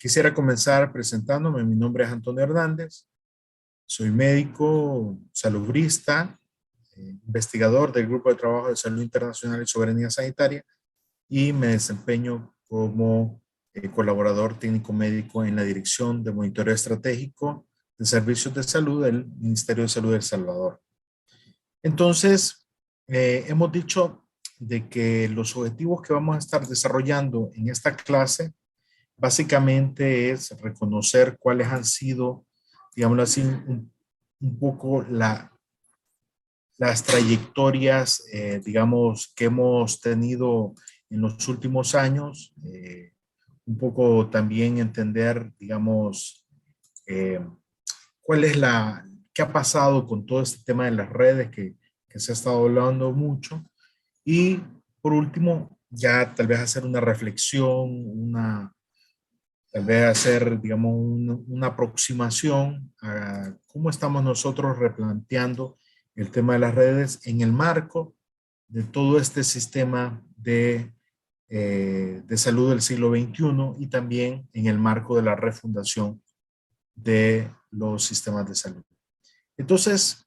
Quisiera comenzar presentándome. Mi nombre es Antonio Hernández. Soy médico, salubrista, investigador del Grupo de Trabajo de Salud Internacional y Soberanía Sanitaria y me desempeño como colaborador técnico médico en la Dirección de Monitoreo Estratégico de Servicios de Salud del Ministerio de Salud de El Salvador. Entonces, hemos dicho de que los objetivos que vamos a estar desarrollando en esta clase básicamente es reconocer cuáles han sido, digámoslo así, un poco las trayectorias, digamos, que hemos tenido en los últimos años, un poco también entender, digamos, eh, cuál es qué ha pasado con todo este tema de las redes que se ha estado hablando mucho. Y por último, ya tal vez hacer una reflexión, tal vez hacer, digamos, una aproximación a cómo estamos nosotros replanteando el tema de las redes en el marco de todo este sistema de salud del siglo XXI y también en el marco de la refundación de los sistemas de salud. Entonces,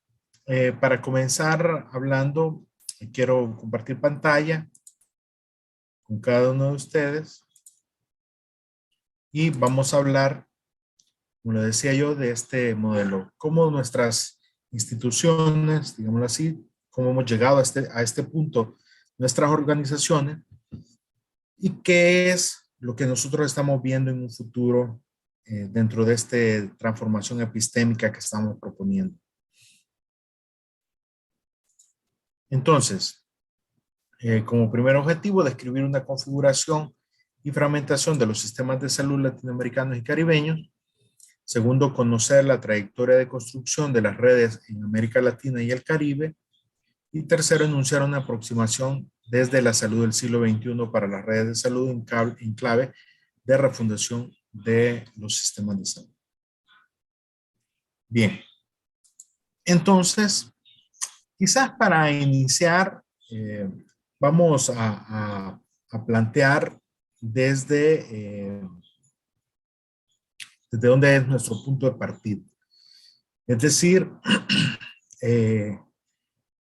para comenzar hablando, quiero compartir pantalla con cada uno de ustedes y vamos a hablar, como lo decía yo, de este modelo, cómo nuestras instituciones, digámoslo así, cómo hemos llegado a este punto, nuestras organizaciones, y qué es lo que nosotros estamos viendo en un futuro dentro de esta transformación epistémica que estamos proponiendo. Entonces, como primer objetivo, describir una configuración y fragmentación de los sistemas de salud latinoamericanos y caribeños. Segundo, conocer la trayectoria de construcción de las redes en América Latina y el Caribe. Y tercero, enunciar una aproximación desde la salud del siglo XXI para las redes de salud en clave de refundación de los sistemas de salud. Bien, entonces, quizás para iniciar, vamos a plantear desde dónde es nuestro punto de partida. Es decir,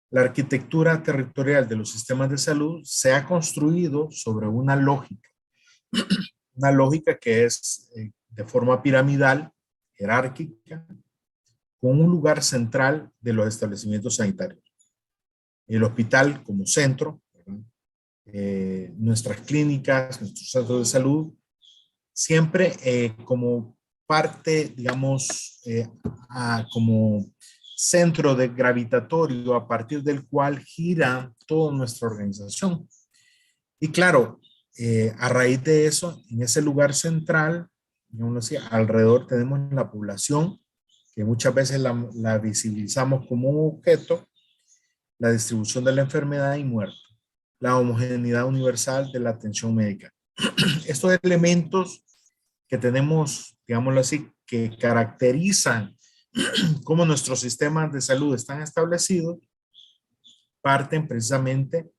la arquitectura territorial de los sistemas de salud se ha construido sobre una lógica que es de forma piramidal, jerárquica, con un lugar central de los establecimientos sanitarios. El hospital como centro, nuestras clínicas, nuestros centros de salud, siempre como parte, digamos, como centro de gravitatorio a partir del cual gira toda nuestra organización. Y claro, a raíz de eso, en ese lugar central, alrededor tenemos la población, que muchas veces la visibilizamos como un objeto, la distribución de la enfermedad y muerte, la homogeneidad universal de la atención médica. Estos elementos que tenemos, digámoslo así, que caracterizan cómo nuestros sistemas de salud están establecidos, parten precisamente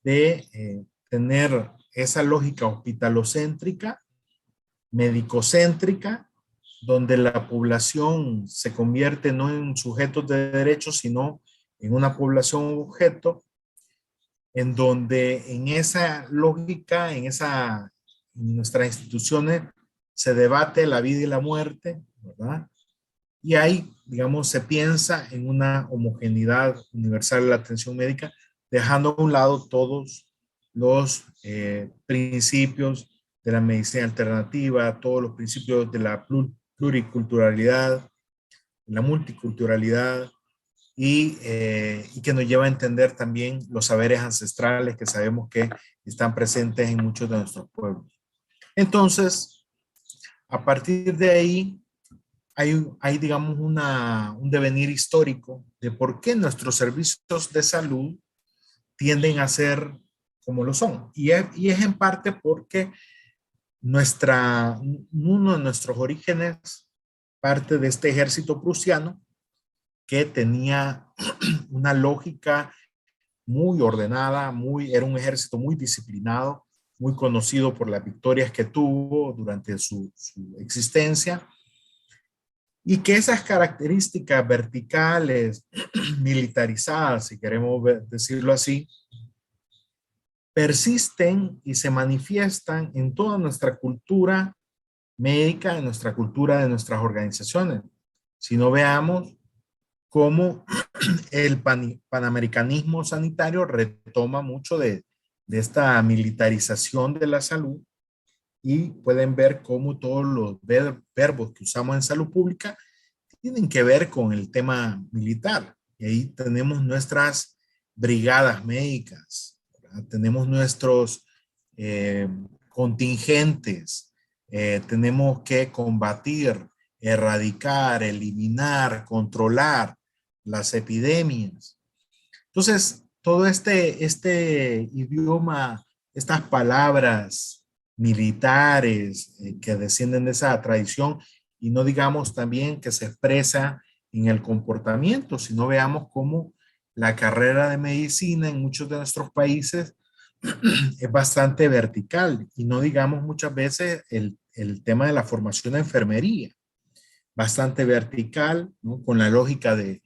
de tener esa lógica hospitalocéntrica, medicocéntrica, donde la población se convierte no en sujetos de derechos, sino en una población objeto, en donde en esa lógica, en nuestras instituciones, se debate la vida y la muerte, ¿verdad? Y ahí, digamos, se piensa en una homogeneidad universal de la atención médica, dejando a un lado todos los principios de la medicina alternativa, todos los principios de la pluriculturalidad, la multiculturalidad, y que nos lleva a entender también los saberes ancestrales que sabemos que están presentes en muchos de nuestros pueblos. Entonces, a partir de ahí, hay digamos, un devenir histórico de por qué nuestros servicios de salud tienden a ser como lo son. Y es en parte porque uno de nuestros orígenes parte de este ejército prusiano que tenía una lógica muy ordenada, era un ejército muy disciplinado, muy conocido por las victorias que tuvo durante su existencia, y que esas características verticales, militarizadas, si queremos decirlo así, persisten y se manifiestan en toda nuestra cultura médica, en nuestra cultura de nuestras organizaciones. Si no, veamos cómo el panamericanismo sanitario retoma mucho de esta militarización de la salud, y pueden ver cómo todos los verbos que usamos en salud pública tienen que ver con el tema militar. Y ahí tenemos nuestras brigadas médicas, ¿verdad? Tenemos nuestros eh, contingentes, tenemos que combatir, erradicar, eliminar, controlar las epidemias. Entonces, todo este idioma, estas palabras militares que descienden de esa tradición, y no digamos también que se expresa en el comportamiento, sino veamos cómo la carrera de medicina en muchos de nuestros países es bastante vertical, y no digamos muchas veces el tema de la formación de enfermería, bastante vertical, ¿no? Con la lógica de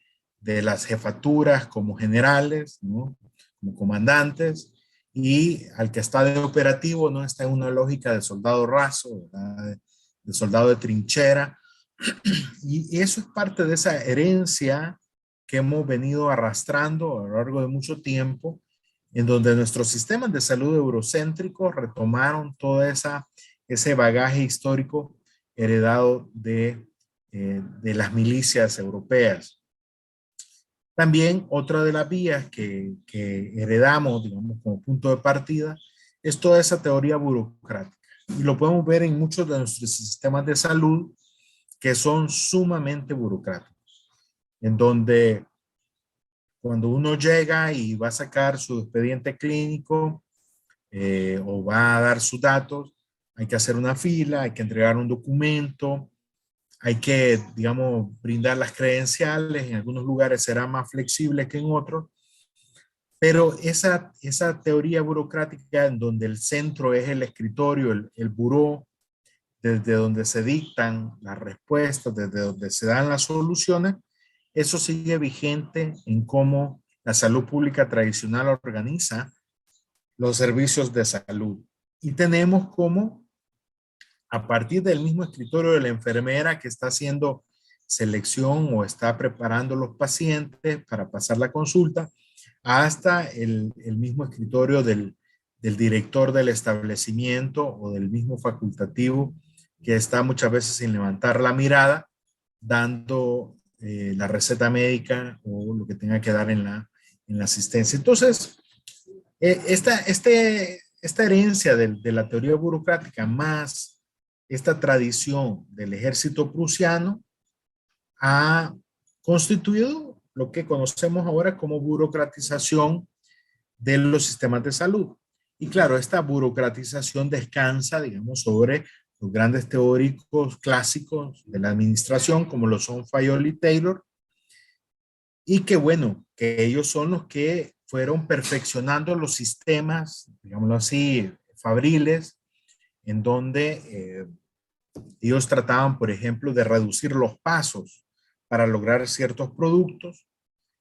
las jefaturas como generales, ¿no? Como comandantes, y al que está de operativo no está en una lógica de soldado raso, ¿verdad? De soldado de trinchera, y eso es parte de esa herencia que hemos venido arrastrando a lo largo de mucho tiempo, en donde nuestros sistemas de salud eurocéntricos retomaron todo ese bagaje histórico heredado de las milicias europeas. También otra de las vías que heredamos, digamos, como punto de partida, es toda esa teoría burocrática. Y lo podemos ver en muchos de nuestros sistemas de salud que son sumamente burocráticos, en donde cuando uno llega y va a sacar su expediente clínico o va a dar sus datos, hay que hacer una fila, hay que entregar un documento, hay que, digamos, brindar las credenciales. En algunos lugares será más flexible que en otros, pero esa teoría burocrática en donde el centro es el escritorio, el buró, desde donde se dictan las respuestas, desde donde se dan las soluciones, eso sigue vigente en cómo la salud pública tradicional organiza los servicios de salud. Y tenemos como, a partir del mismo escritorio de la enfermera que está haciendo selección o está preparando los pacientes para pasar la consulta, hasta el mismo escritorio del director del establecimiento o del mismo facultativo que está muchas veces sin levantar la mirada, dando la receta médica o lo que tenga que dar en la asistencia. Entonces, esta herencia de la teoría burocrática más esta tradición del ejército prusiano ha constituido lo que conocemos ahora como burocratización de los sistemas de salud. Y claro, esta burocratización descansa, digamos, sobre los grandes teóricos clásicos de la administración, como lo son Fayol y Taylor, y que bueno, que ellos son los que fueron perfeccionando los sistemas, digámoslo así, fabriles, en donde ellos trataban, por ejemplo, de reducir los pasos para lograr ciertos productos,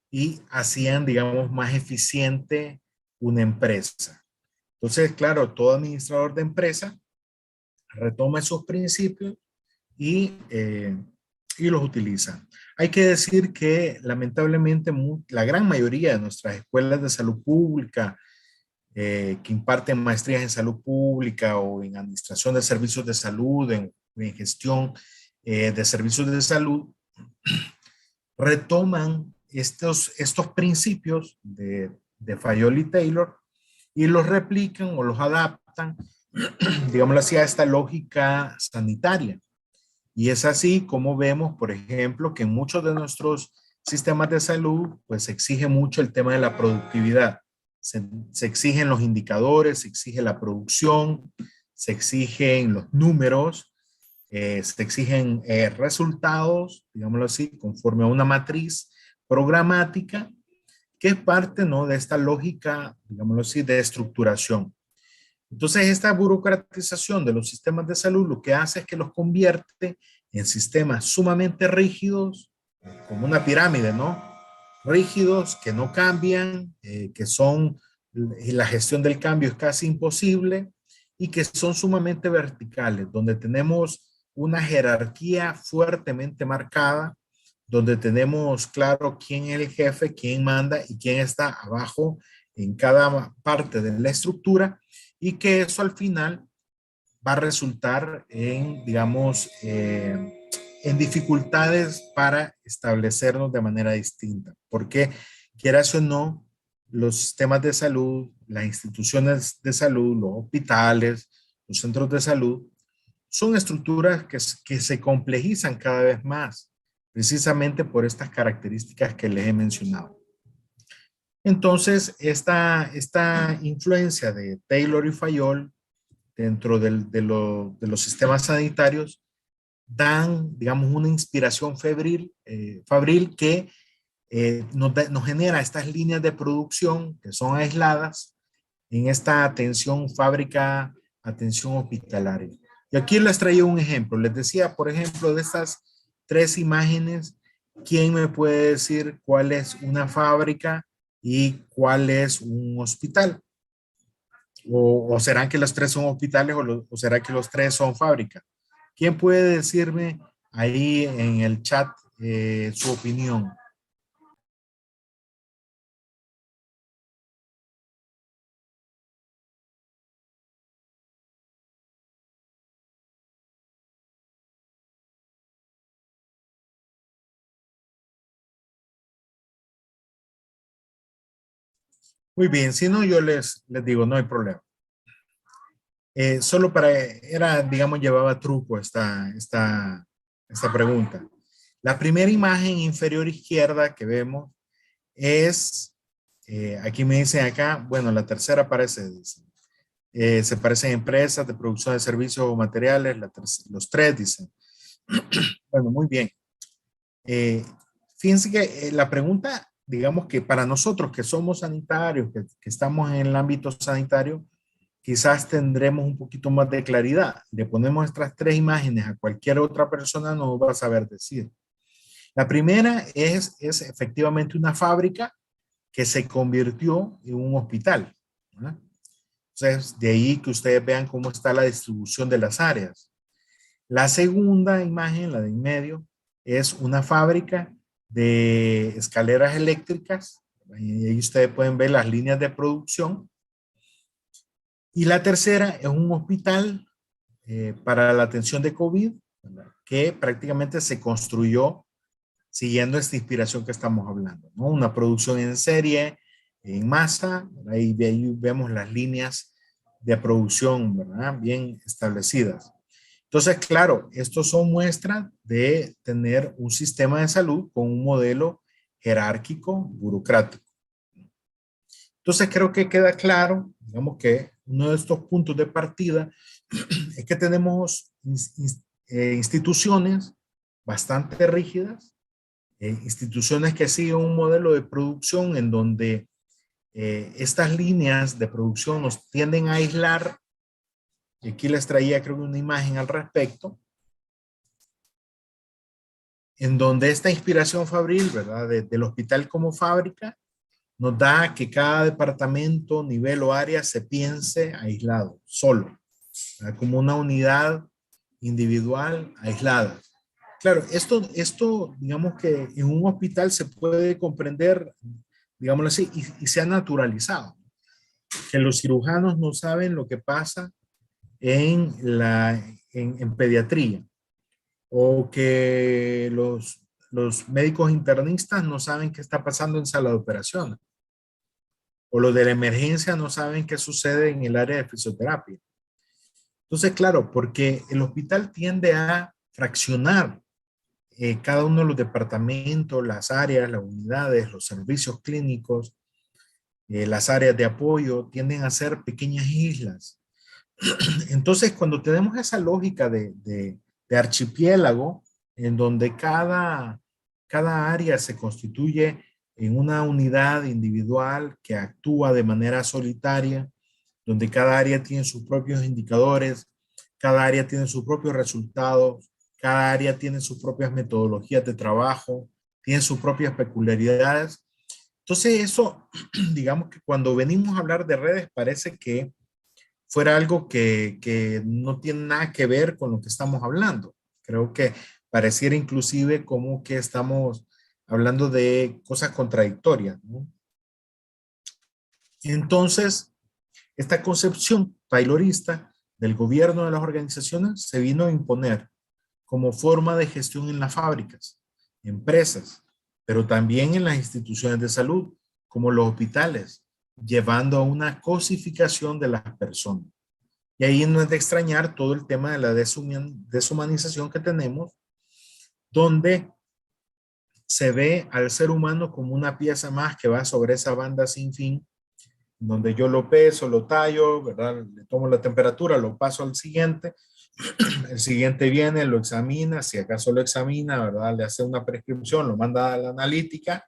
y hacían, digamos, más eficiente una empresa. Entonces, claro, todo administrador de empresa retoma esos principios y los utiliza. Hay que decir que lamentablemente la gran mayoría de nuestras escuelas de salud pública que imparten maestrías en salud pública o en administración de servicios de salud, en gestión de servicios de salud, retoman estos principios de Fayol y Taylor y los replican o los adaptan, digámoslo así, a esta lógica sanitaria. Y es así como vemos, por ejemplo, que en muchos de nuestros sistemas de salud, pues se exige mucho el tema de la productividad. Se exigen los indicadores, se exige la producción, se exigen los números, se exigen resultados, digámoslo así, conforme a una matriz programática, que es parte, ¿no?, de esta lógica, digámoslo así, de estructuración. Entonces, esta burocratización de los sistemas de salud lo que hace es que los convierte en sistemas sumamente rígidos, como una pirámide, ¿no? Rígidos, que no cambian, que son, y la gestión del cambio es casi imposible, y que son sumamente verticales, donde tenemos una jerarquía fuertemente marcada, donde tenemos claro quién es el jefe, quién manda y quién está abajo en cada parte de la estructura, y que eso al final va a resultar en, digamos, en dificultades para establecernos de manera distinta. Porque, quieras o no, los sistemas de salud, las instituciones de salud, los hospitales, los centros de salud, son estructuras que se complejizan cada vez más, precisamente por estas características que les he mencionado. Entonces, esta influencia de Taylor y Fayol dentro de los sistemas sanitarios dan, digamos, una inspiración fabril que nos genera estas líneas de producción que son aisladas en esta atención fábrica, atención hospitalaria. Y aquí les traía un ejemplo. Les decía, por ejemplo, de estas tres imágenes, ¿quién me puede decir cuál es una fábrica y cuál es un hospital? O serán que los tres son hospitales o será que los tres son fábricas? ¿Quién puede decirme ahí en el chat su opinión? Muy bien, si no, yo les digo, no hay problema. Solo era, digamos, llevaba truco esta pregunta. La primera imagen inferior izquierda que vemos es, aquí me dicen acá, bueno, la tercera parece, dice, se parecen empresas de producción de servicios o materiales, los tres dicen. Bueno, muy bien. Eh, Fíjense que la pregunta, digamos que para nosotros que somos sanitarios, que estamos en el ámbito sanitario, quizás tendremos un poquito más de claridad. Le ponemos estas tres imágenes a cualquier otra persona, no va a saber decir. La primera es efectivamente una fábrica que se convirtió en un hospital, ¿verdad? Entonces, de ahí que ustedes vean cómo está la distribución de las áreas. La segunda imagen, la de en medio, es una fábrica de escaleras eléctricas. Y ahí ustedes pueden ver las líneas de producción. Y la tercera es un hospital para la atención de COVID, ¿verdad? Que prácticamente se construyó siguiendo esta inspiración que estamos hablando, ¿no? Una producción en serie, en masa, ahí vemos las líneas de producción, ¿verdad? Bien establecidas. Entonces, claro, estos son muestras de tener un sistema de salud con un modelo jerárquico, burocrático. Entonces, creo que queda claro, digamos que uno de estos puntos de partida es que tenemos instituciones bastante rígidas, instituciones que siguen un modelo de producción en donde estas líneas de producción nos tienden a aislar. Y aquí les traía, creo que una imagen al respecto, en donde esta inspiración fabril, ¿verdad? Del hospital como fábrica, nos da que cada departamento, nivel o área se piense aislado, solo, ¿verdad? Como una unidad individual aislada. Claro, esto, digamos que en un hospital se puede comprender, digámoslo así, y se ha naturalizado, que los cirujanos no saben lo que pasa en, en pediatría, o que los médicos internistas no saben qué está pasando en sala de operaciones, o los de la emergencia no saben qué sucede en el área de fisioterapia. Entonces, claro, porque el hospital tiende a fraccionar cada uno de los departamentos, las áreas, las unidades, los servicios clínicos, las áreas de apoyo, tienden a ser pequeñas islas. Entonces, cuando tenemos esa lógica de archipiélago, en donde cada área se constituye en una unidad individual que actúa de manera solitaria donde cada área tiene sus propios indicadores, cada área tiene sus propios resultados, cada área tiene sus propias metodologías de trabajo, tiene sus propias peculiaridades. Entonces eso, digamos que cuando venimos a hablar de redes parece que fuera algo que no tiene nada que ver con lo que estamos hablando. Creo que pareciera inclusive como que estamos hablando de cosas contradictorias, ¿no? Entonces, esta concepción taylorista del gobierno de las organizaciones se vino a imponer como forma de gestión en las fábricas, empresas, pero también en las instituciones de salud, como los hospitales, llevando a una cosificación de las personas. Y ahí no es de extrañar todo el tema de la deshumanización que tenemos, donde se ve al ser humano como una pieza más que va sobre esa banda sin fin, donde yo lo peso, lo tallo, ¿verdad? Le tomo la temperatura, lo paso al siguiente, el siguiente viene, lo examina, si acaso lo examina, ¿verdad? Le hace una prescripción, lo manda a la analítica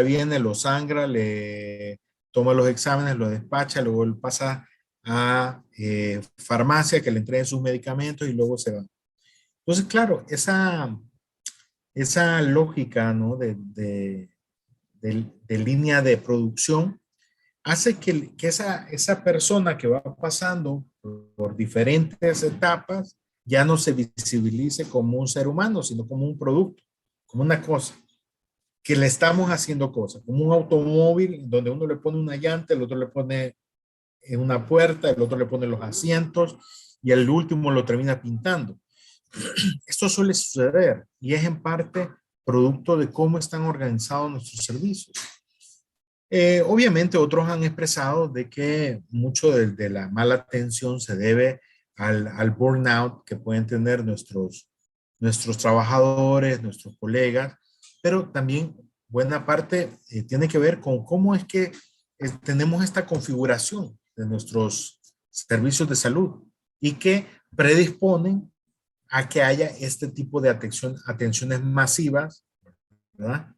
viene, lo sangra, le toma los exámenes, lo despacha, luego lo pasa a farmacia que le entreguen sus medicamentos y luego se va. Entonces, claro, esa lógica, ¿no? De línea de producción hace que esa persona que va pasando por diferentes etapas ya no se visibilice como un ser humano, sino como un producto, como una cosa, que le estamos haciendo cosas, como un automóvil donde uno le pone una llanta, el otro le pone una puerta, el otro le pone los asientos y el último lo termina pintando. Esto suele suceder y es en parte producto de cómo están organizados nuestros servicios. Obviamente otros han expresado de que mucho de la mala atención se debe al burnout que pueden tener nuestros trabajadores, nuestros colegas, pero también buena parte tiene que ver con cómo es que tenemos esta configuración de nuestros servicios de salud y que predisponen a que haya este tipo de atenciones masivas, ¿verdad?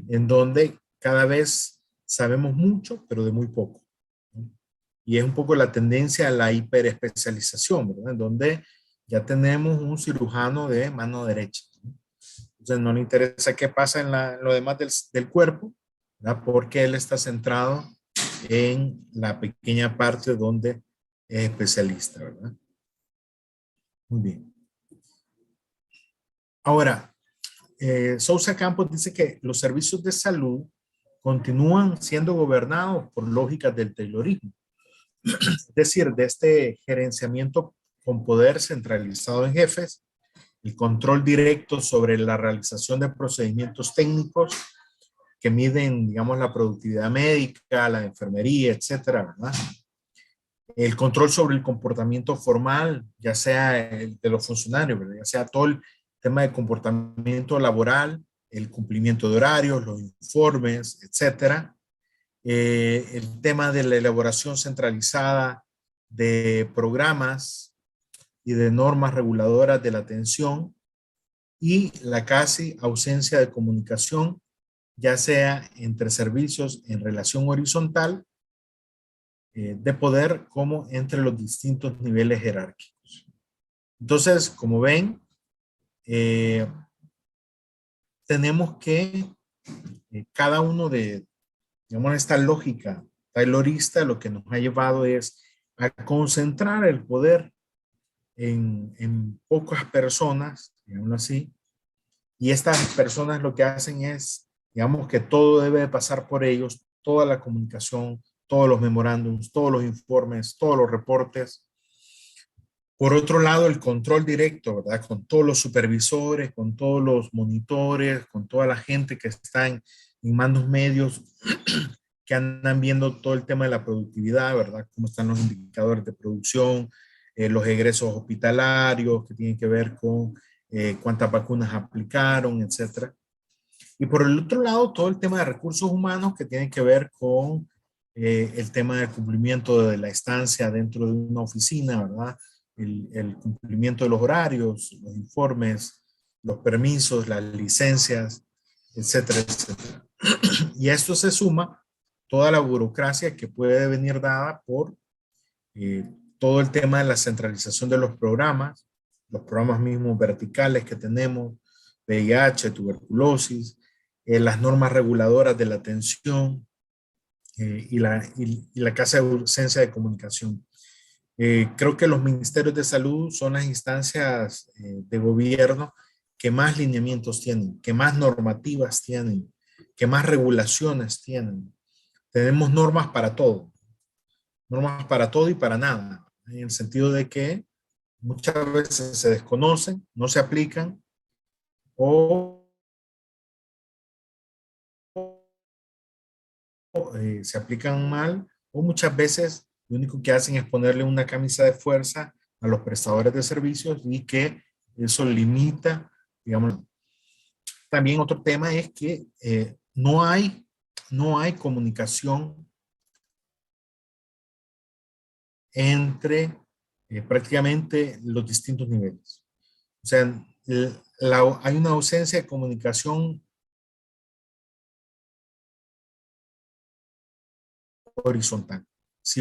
En donde cada vez sabemos mucho, pero de muy poco, ¿no? Y es un poco la tendencia a la hiperespecialización, ¿verdad? En donde ya tenemos un cirujano de mano derecha, ¿no? Entonces no le interesa qué pasa en lo demás del cuerpo, ¿verdad? Porque él está centrado en la pequeña parte donde es especialista, ¿verdad? Muy bien. Ahora, Sousa Campos dice que los servicios de salud continúan siendo gobernados por lógicas del Taylorismo, es decir, de este gerenciamiento con poder centralizado en jefes, el control directo sobre la realización de procedimientos técnicos que miden, digamos, la productividad médica, la enfermería, etcétera, ¿verdad? El control sobre el comportamiento formal, ya sea el de los funcionarios, ¿verdad? Ya sea todo el tema de comportamiento laboral, el cumplimiento de horarios, los informes, etcétera. El tema de la elaboración centralizada de programas y de normas reguladoras de la atención y la casi ausencia de comunicación, ya sea entre servicios en relación horizontal de poder como entre los distintos niveles jerárquicos. Entonces, como ven, tenemos que cada uno de, digamos, esta lógica taylorista lo que nos ha llevado es a concentrar el poder en pocas personas, digámoslo así, y estas personas lo que hacen es, digamos, que todo debe de pasar por ellos, toda la comunicación, todos los memorándums, todos los informes, todos los reportes. Por otro lado, el control directo, ¿verdad? Con todos los supervisores, con todos los monitores, con toda la gente que está en mandos medios, que andan viendo todo el tema de la productividad, ¿verdad? Cómo están los indicadores de producción, los egresos hospitalarios, que tienen que ver con cuántas vacunas aplicaron, etcétera. Y por el otro lado, todo el tema de recursos humanos, que tiene que ver con el tema del cumplimiento de la estancia dentro de una oficina, ¿verdad? El cumplimiento de los horarios, los informes, los permisos, las licencias, etcétera, etcétera. Y a esto se suma toda la burocracia que puede venir dada por todo el tema de la centralización de los programas mismos verticales que tenemos, VIH, tuberculosis, las normas reguladoras de la atención y la casa de ausencia de comunicación. Creo que los ministerios de salud son las instancias de gobierno que más lineamientos tienen, que más normativas tienen, que más regulaciones tienen. Tenemos normas para todo y para nada, en el sentido de que muchas veces se desconocen, no se aplican o se aplican mal, o muchas veces lo único que hacen es ponerle una camisa de fuerza a los prestadores de servicios y que eso limita, digamos. También otro tema es que no hay comunicación entre prácticamente los distintos niveles. O sea, hay una ausencia de comunicación horizontal. Si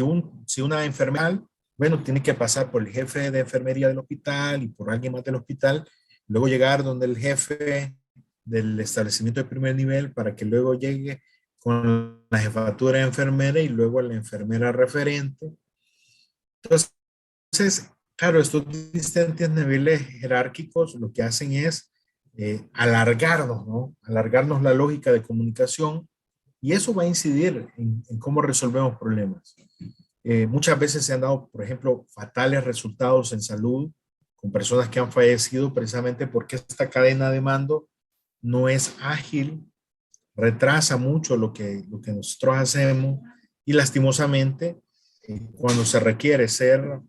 una enfermera, bueno, tiene que pasar por el jefe de enfermería del hospital y por alguien más del hospital, luego llegar donde el jefe del establecimiento de primer nivel para que luego llegue con la jefatura de enfermera y luego a la enfermera referente. Entonces, claro, estos distintos niveles jerárquicos lo que hacen es alargarnos, ¿no? Alargarnos la lógica de comunicación y eso va a incidir en cómo resolvemos problemas. Muchas veces se han dado, por ejemplo, fatales resultados en salud con personas que han fallecido precisamente porque esta cadena de mando no es ágil, retrasa mucho lo que nosotros hacemos y lastimosamente cuando se requiere ser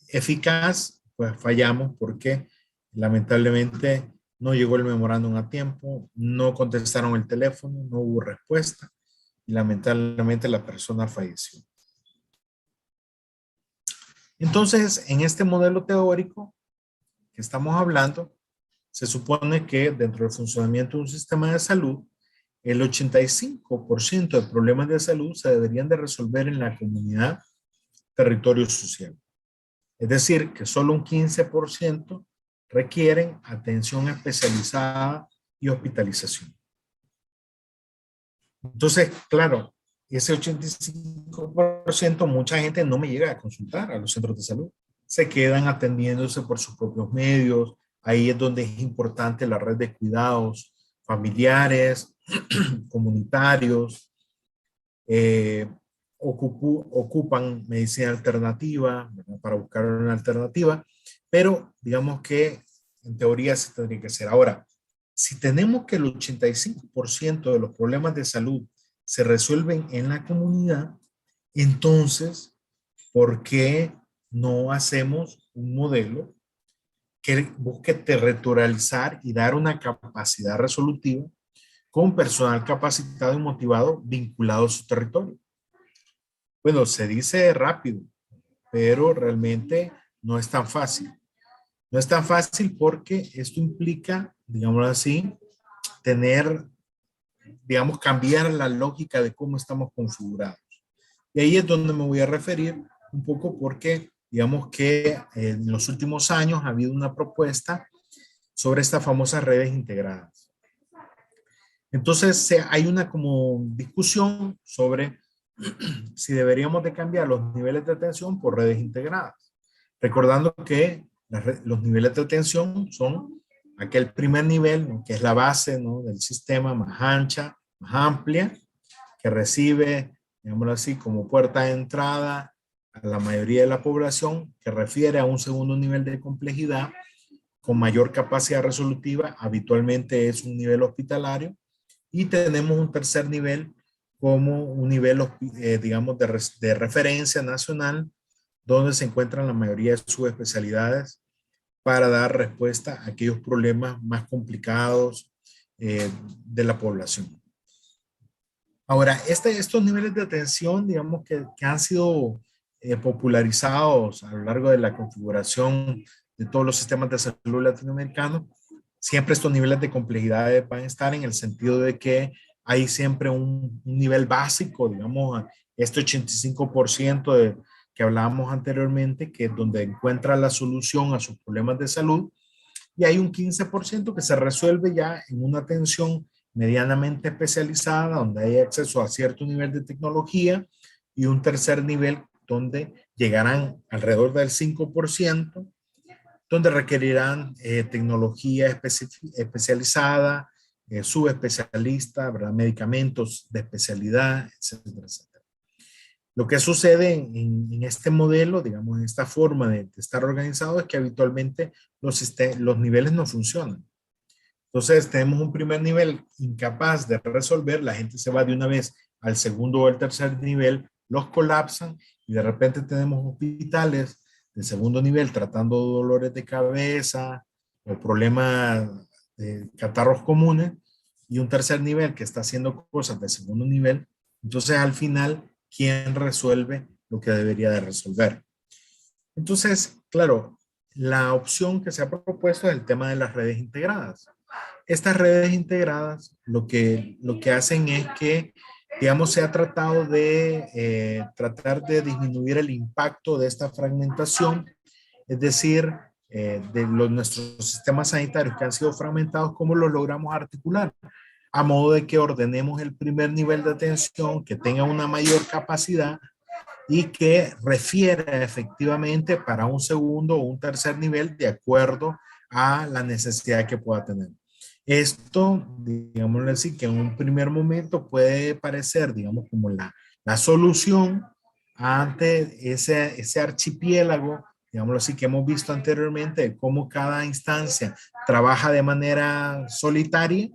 eficaz, pues fallamos porque lamentablemente no llegó el memorándum a tiempo, no contestaron el teléfono, no hubo respuesta y lamentablemente la persona falleció. Entonces, en este modelo teórico que estamos hablando, se supone que dentro del funcionamiento de un sistema de salud, el 85% de problemas de salud se deberían de resolver en la comunidad, territorio social. Es decir, que solo un 15% requieren atención especializada y hospitalización. Entonces, claro, ese 85% mucha gente no me llega a consultar a los centros de salud. Se quedan atendiéndose por sus propios medios. Ahí es donde es importante la red de cuidados familiares, comunitarios, ocupan medicina alternativa, ¿verdad? Para buscar una alternativa, pero digamos que en teoría se tendría que hacer. Ahora, si tenemos que el 85% de los problemas de salud se resuelven en la comunidad, entonces, ¿por qué no hacemos un modelo que busque territorializar y dar una capacidad resolutiva con personal capacitado y motivado vinculado a su territorio? Bueno, se dice rápido, pero realmente no es tan fácil. No es tan fácil porque esto implica, digámoslo así, tener, digamos, cambiar la lógica de cómo estamos configurados. Y ahí es donde me voy a referir un poco porque, digamos que en los últimos años ha habido una propuesta sobre estas famosas redes integradas. Entonces, hay una como discusión sobre si deberíamos de cambiar los niveles de atención por redes integradas. Recordando que los niveles de atención son aquel primer nivel, ¿no? Que es la base, ¿no? Del sistema más ancha, más amplia, que recibe, digámoslo así, como puerta de entrada a la mayoría de la población, que refiere a un segundo nivel de complejidad con mayor capacidad resolutiva, habitualmente es un nivel hospitalario, y tenemos un tercer nivel como un nivel, digamos, de referencia nacional, donde se encuentran la mayoría de sus especialidades para dar respuesta a aquellos problemas más complicados de la población. Ahora, estos niveles de atención, digamos, que han sido popularizados a lo largo de la configuración de todos los sistemas de salud latinoamericanos, siempre estos niveles de complejidad van a estar en el sentido de que hay siempre un nivel básico, digamos, este 85% que hablábamos anteriormente, que es donde encuentra la solución a sus problemas de salud, y hay un 15% que se resuelve ya en una atención medianamente especializada, donde hay acceso a cierto nivel de tecnología, y un tercer nivel donde llegarán alrededor del 5%, donde requerirán tecnología especializada, subespecialista, ¿verdad? Medicamentos de especialidad, etcétera, etcétera. Lo que sucede en este modelo, digamos, en esta forma de estar organizado, es que habitualmente los niveles no funcionan. Entonces, tenemos un primer nivel incapaz de resolver, la gente se va de una vez al segundo o al tercer nivel, los colapsan y de repente tenemos hospitales de segundo nivel tratando dolores de cabeza o problemas de catarros comunes, y un tercer nivel que está haciendo cosas de segundo nivel. Entonces, al final, ¿quién resuelve lo que debería de resolver? Entonces, claro, la opción que se ha propuesto es el tema de las redes integradas. Estas redes integradas lo que hacen es que, digamos, se ha tratado de tratar de disminuir el impacto de esta fragmentación, es decir, nuestros sistemas sanitarios que han sido fragmentados, ¿cómo los logramos articular? A modo de que ordenemos el primer nivel de atención, que tenga una mayor capacidad y que refiere efectivamente para un segundo o un tercer nivel de acuerdo a la necesidad que pueda tener. Esto, digámoslo así, que en un primer momento puede parecer, digamos, como la solución ante ese archipiélago, digámoslo así, que hemos visto anteriormente, de cómo cada instancia trabaja de manera solitaria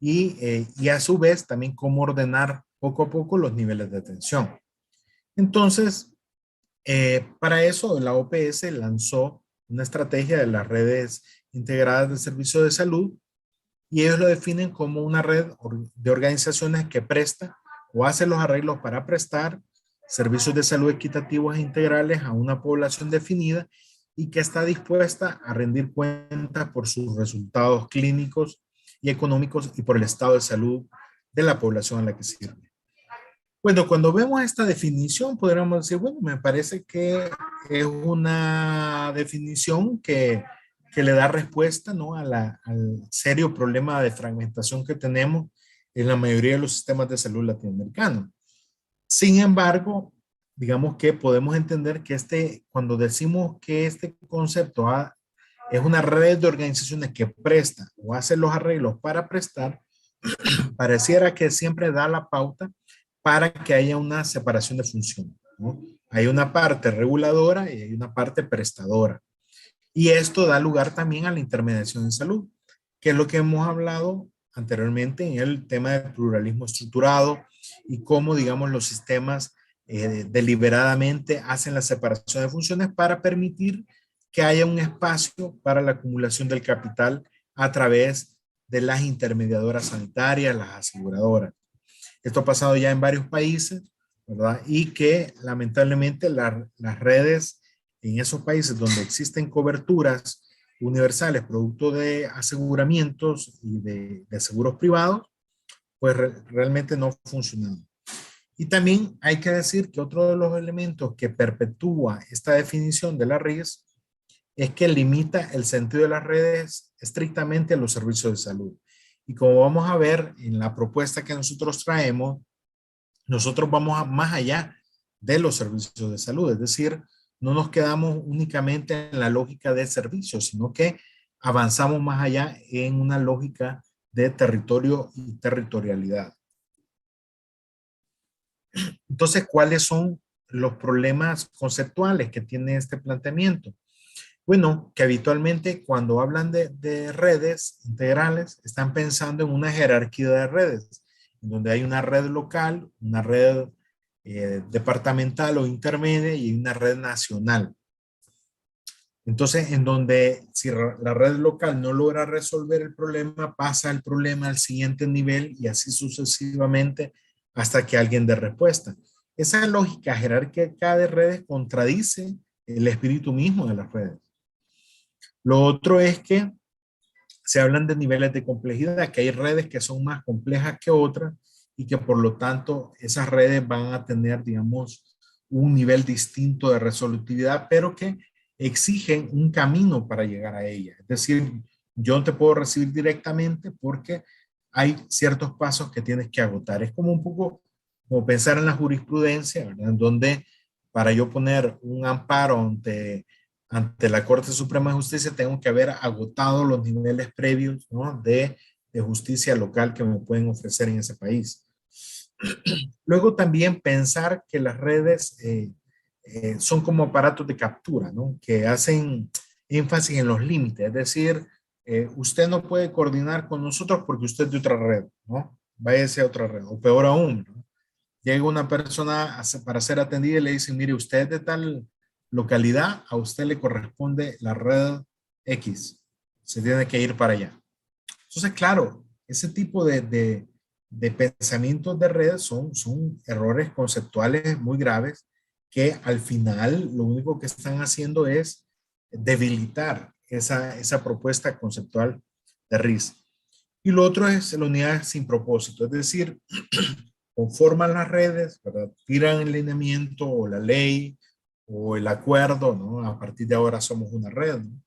y a su vez también cómo ordenar poco a poco los niveles de atención. Entonces, para eso la OPS lanzó una estrategia de las redes integradas de servicios de salud, y ellos lo definen como una red de organizaciones que presta o hace los arreglos para prestar servicios de salud equitativos e integrales a una población definida y que está dispuesta a rendir cuentas por sus resultados clínicos y económicos y por el estado de salud de la población a la que sirve. Bueno, cuando vemos esta definición, podríamos decir, bueno, me parece que es una definición que le da respuesta, ¿no? Al serio problema de fragmentación que tenemos en la mayoría de los sistemas de salud latinoamericanos. Sin embargo, digamos que podemos entender que cuando decimos que este concepto es una red de organizaciones que presta o hace los arreglos para prestar, pareciera que siempre da la pauta para que haya una separación de funciones, ¿no? Hay una parte reguladora y hay una parte prestadora. Y esto da lugar también a la intermediación en salud, que es lo que hemos hablado anteriormente en el tema del pluralismo estructurado y cómo, digamos, los sistemas deliberadamente hacen la separación de funciones para permitir que haya un espacio para la acumulación del capital a través de las intermediadoras sanitarias, las aseguradoras. Esto ha pasado ya en varios países, ¿verdad? Y que lamentablemente las redes en esos países donde existen coberturas universales producto de aseguramientos y de seguros privados, pues realmente no funcionan. Y también hay que decir que otro de los elementos que perpetúa esta definición de la RIS es que limita el sentido de las redes estrictamente a los servicios de salud. Y como vamos a ver en la propuesta que nosotros traemos, nosotros vamos más allá de los servicios de salud, es decir, no nos quedamos únicamente en la lógica de servicios, sino que avanzamos más allá en una lógica de territorio y territorialidad. Entonces, ¿cuáles son los problemas conceptuales que tiene este planteamiento? Bueno, que habitualmente cuando hablan de redes integrales, están pensando en una jerarquía de redes, en donde hay una red local, una red departamental o intermedia y una red nacional. Entonces, en donde si la red local no logra resolver el problema, pasa el problema al siguiente nivel y así sucesivamente hasta que alguien dé respuesta. Esa lógica jerárquica de redes contradice el espíritu mismo de las redes. Lo otro es que se hablan de niveles de complejidad, que hay redes que son más complejas que otras y que por lo tanto esas redes van a tener, digamos, un nivel distinto de resolutividad, pero que exigen un camino para llegar a ella. Es decir, yo no te puedo recibir directamente porque hay ciertos pasos que tienes que agotar. Es como un poco como pensar en la jurisprudencia, ¿verdad? En donde para yo poner un amparo ante la Corte Suprema de Justicia tengo que haber agotado los niveles previos, ¿no? de justicia local que me pueden ofrecer en ese país. Luego también pensar que las redes son como aparatos de captura, ¿no? Que hacen énfasis en los límites, es decir, usted no puede coordinar con nosotros porque usted es de otra red, ¿no? Váyase a otra red, o peor aún, ¿no? Llega una persona para ser atendida y le dicen, mire, usted es de tal localidad, a usted le corresponde la red X, se tiene que ir para allá. Entonces, claro, ese tipo de pensamientos de red son errores conceptuales muy graves que al final lo único que están haciendo es debilitar esa propuesta conceptual de RIS. Y lo otro es la unidad sin propósito, es decir, conforman las redes, ¿verdad? Tiran el lineamiento o la ley o el acuerdo, ¿no? A partir de ahora somos una red, ¿no?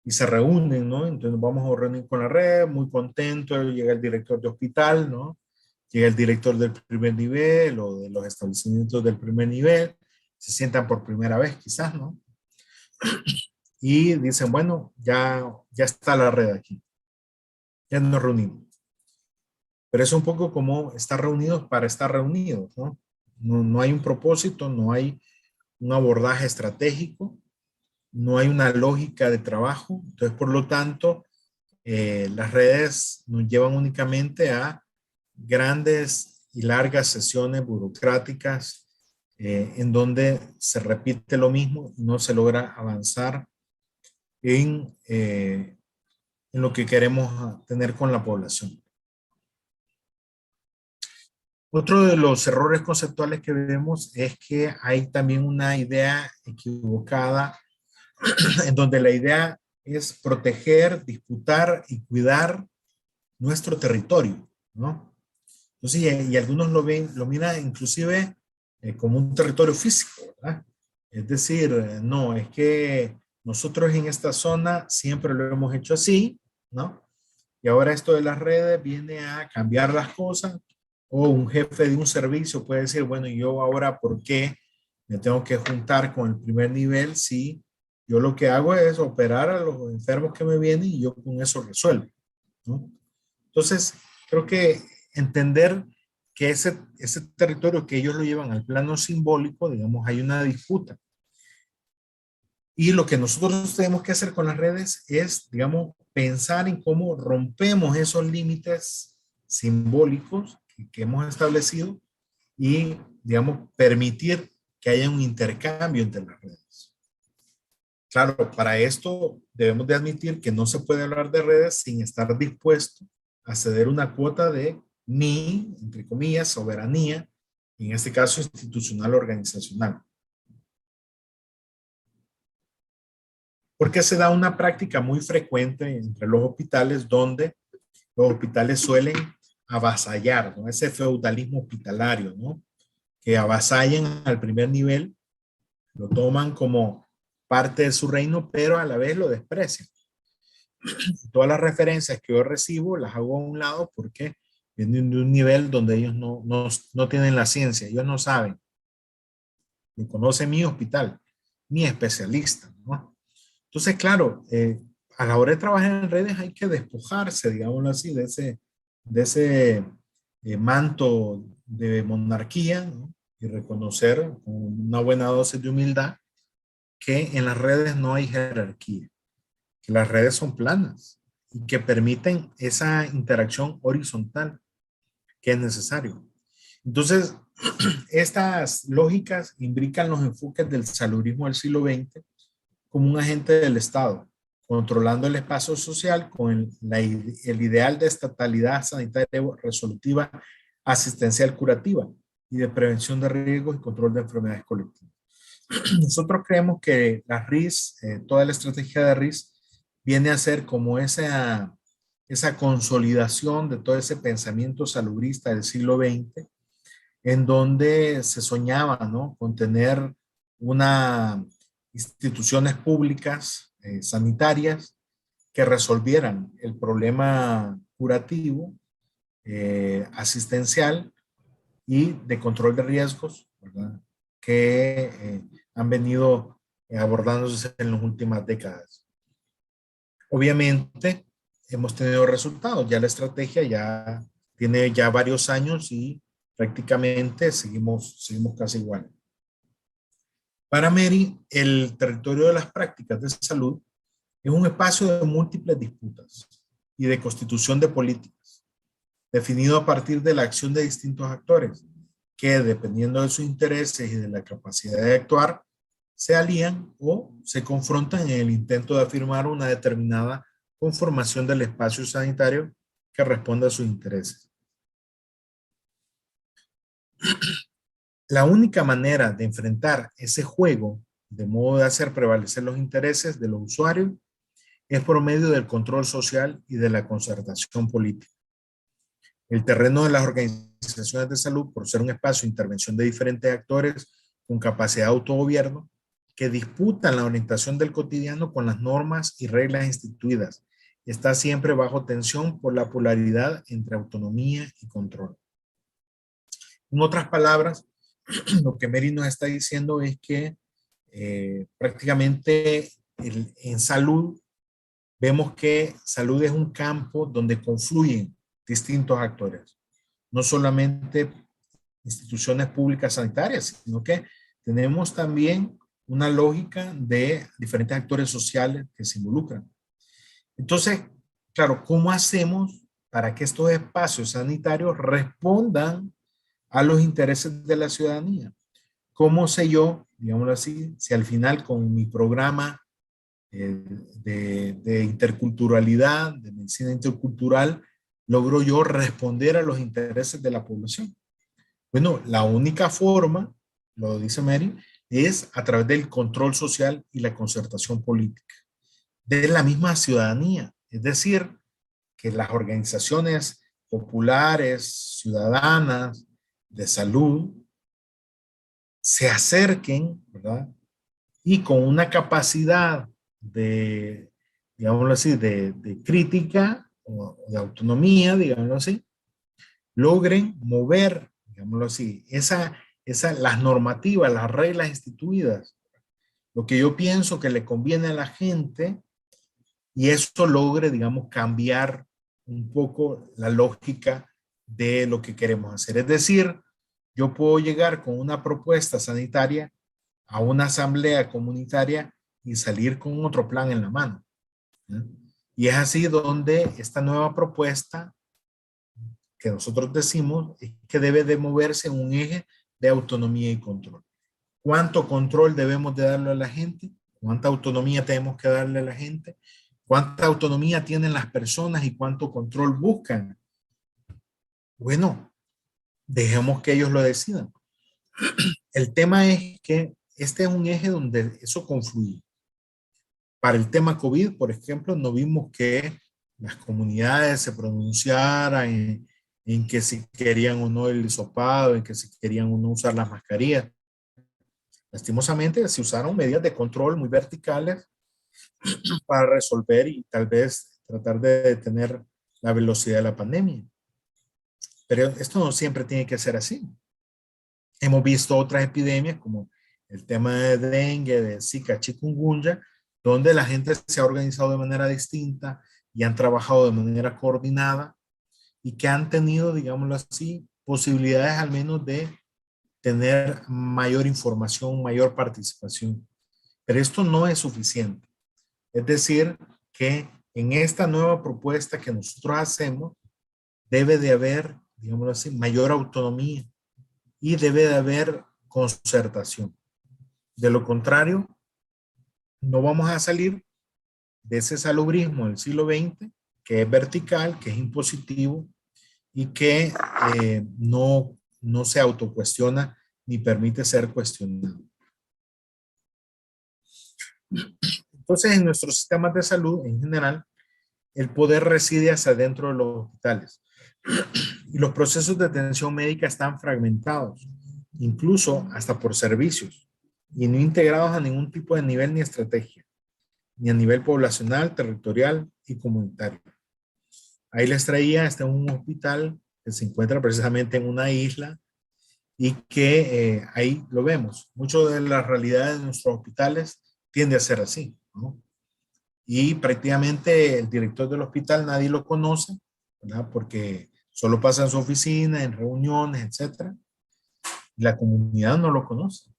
Y se reúnen, ¿no? Entonces vamos a reunir con la red, muy contento, llega el director de hospital, ¿no? Llega el director del primer nivel o de los establecimientos del primer nivel, se sientan por primera vez quizás, ¿no? Y dicen, bueno, ya está la red aquí, ya nos reunimos. Pero es un poco como estar reunidos para estar reunidos, ¿no? No hay un propósito, no hay un abordaje estratégico, no hay una lógica de trabajo. Entonces, por lo tanto, las redes nos llevan únicamente a grandes y largas sesiones burocráticas en donde se repite lo mismo y no se logra avanzar en lo que queremos tener con la población. Otro de los errores conceptuales que vemos es que hay también una idea equivocada en donde la idea es proteger, disputar y cuidar nuestro territorio, ¿no? Entonces, y algunos lo ven, lo miran inclusive como un territorio físico, ¿verdad? Es decir, no, es que nosotros en esta zona siempre lo hemos hecho así, ¿no? Y ahora esto de las redes viene a cambiar las cosas, o un jefe de un servicio puede decir, bueno, yo ahora, ¿por qué me tengo que juntar con el primer nivel si yo lo que hago es operar a los enfermos que me vienen y yo con eso resuelvo, ¿no? Entonces, creo que entender que ese territorio que ellos lo llevan al plano simbólico, digamos, hay una disputa. Y lo que nosotros tenemos que hacer con las redes es, digamos, pensar en cómo rompemos esos límites simbólicos que hemos establecido y, digamos, permitir que haya un intercambio entre las redes. Claro, para esto debemos de admitir que no se puede hablar de redes sin estar dispuesto a ceder una cuota de mi, entre comillas, soberanía, en este caso institucional organizacional. Porque se da una práctica muy frecuente entre los hospitales donde los hospitales suelen avasallar, ¿no? Ese feudalismo hospitalario, ¿no? Que avasallan al primer nivel, lo toman como parte de su reino, pero a la vez lo desprecian. Todas las referencias que yo recibo las hago a un lado porque vienen de un nivel donde ellos no tienen la ciencia, ellos no saben. Lo conoce mi hospital, mi especialista, ¿no? Entonces, claro, a la hora de trabajar en redes hay que despojarse, digámoslo así, de ese manto de monarquía, ¿no? Y reconocer con una buena dosis de humildad que en las redes no hay jerarquía, que las redes son planas y que permiten esa interacción horizontal que es necesario. Entonces, estas lógicas imbrican los enfoques del saludismo del siglo XX como un agente del Estado, controlando el espacio social con el ideal de estatalidad sanitaria resolutiva, asistencial curativa y de prevención de riesgos y control de enfermedades colectivas. Nosotros creemos que la RIS, toda la estrategia de RIS, viene a ser como esa consolidación de todo ese pensamiento salubrista del siglo XX en donde se soñaba, ¿no?, con tener una instituciones públicas sanitarias que resolvieran el problema curativo, asistencial y de control de riesgos, ¿verdad?, que han venido abordándose en las últimas décadas. Obviamente, hemos tenido resultados. Ya la estrategia ya tiene ya varios años y prácticamente seguimos casi igual. Para Mary, el territorio de las prácticas de salud es un espacio de múltiples disputas y de constitución de políticas, definido a partir de la acción de distintos actores, que dependiendo de sus intereses y de la capacidad de actuar, se alían o se confrontan en el intento de afirmar una determinada conformación del espacio sanitario que responda a sus intereses. La única manera de enfrentar ese juego de modo de hacer prevalecer los intereses de los usuarios es por medio del control social y de la concertación política. El terreno de las organizaciones de salud, por ser un espacio de intervención de diferentes actores con capacidad de autogobierno, que disputan la orientación del cotidiano con las normas y reglas instituidas, está siempre bajo tensión por la polaridad entre autonomía y control. En otras palabras, lo que Mary nos está diciendo es que prácticamente en salud vemos que salud es un campo donde confluyen distintos actores, no solamente instituciones públicas sanitarias, sino que tenemos también una lógica de diferentes actores sociales que se involucran. Entonces, claro, ¿cómo hacemos para que estos espacios sanitarios respondan a los intereses de la ciudadanía? ¿Cómo sé yo, digámoslo así, si al final con mi programa de interculturalidad, de medicina intercultural, logro yo responder a los intereses de la población? Bueno, la única forma, lo dice Mary, es a través del control social y la concertación política de la misma ciudadanía. Es decir, que las organizaciones populares, ciudadanas, de salud, se acerquen, ¿verdad?, y con una capacidad de, digámoslo así, de crítica o de autonomía, digámoslo así, logren mover, digámoslo así, las normativas, las reglas instituidas, lo que yo pienso que le conviene a la gente, y esto logre, digamos, cambiar un poco la lógica de lo que queremos hacer. Es decir, yo puedo llegar con una propuesta sanitaria a una asamblea comunitaria y salir con otro plan en la mano, ¿sí? Y es así donde esta nueva propuesta que nosotros decimos es que debe de moverse en un eje de autonomía y control. ¿Cuánto control debemos de darle a la gente? ¿Cuánta autonomía tenemos que darle a la gente? ¿Cuánta autonomía tienen las personas y cuánto control buscan? Bueno, dejemos que ellos lo decidan. El tema es que este es un eje donde eso confluye. Para el tema COVID, por ejemplo, no vimos que las comunidades se pronunciaran en que si querían o no el hisopado, en que si querían o no usar las mascarillas. Lastimosamente se usaron medidas de control muy verticales para resolver y tal vez tratar de detener la velocidad de la pandemia. Pero esto no siempre tiene que ser así. Hemos visto otras epidemias como el tema de dengue, de Zika, chikungunya, donde la gente se ha organizado de manera distinta y han trabajado de manera coordinada y que han tenido, digámoslo así, posibilidades al menos de tener mayor información, mayor participación. Pero esto no es suficiente. Es decir, que en esta nueva propuesta que nosotros hacemos, debe de haber, digámoslo así, mayor autonomía y debe de haber concertación. De lo contrario, no vamos a salir de ese salubrismo del siglo XX, que es vertical, que es impositivo y que no se autocuestiona ni permite ser cuestionado. Entonces, en nuestros sistemas de salud en general, el poder reside hacia dentro de los hospitales. Y los procesos de atención médica están fragmentados, incluso hasta por servicios, y no integrados a ningún tipo de nivel ni estrategia, ni a nivel poblacional, territorial y comunitario. Ahí les traía hasta un hospital que se encuentra precisamente en una isla y que ahí lo vemos. Mucho de la realidad de nuestros hospitales tiende a ser así, ¿no? Y prácticamente el director del hospital nadie lo conoce, ¿verdad? Porque solo pasa en su oficina, en reuniones, etcétera. Y la comunidad no lo conoce.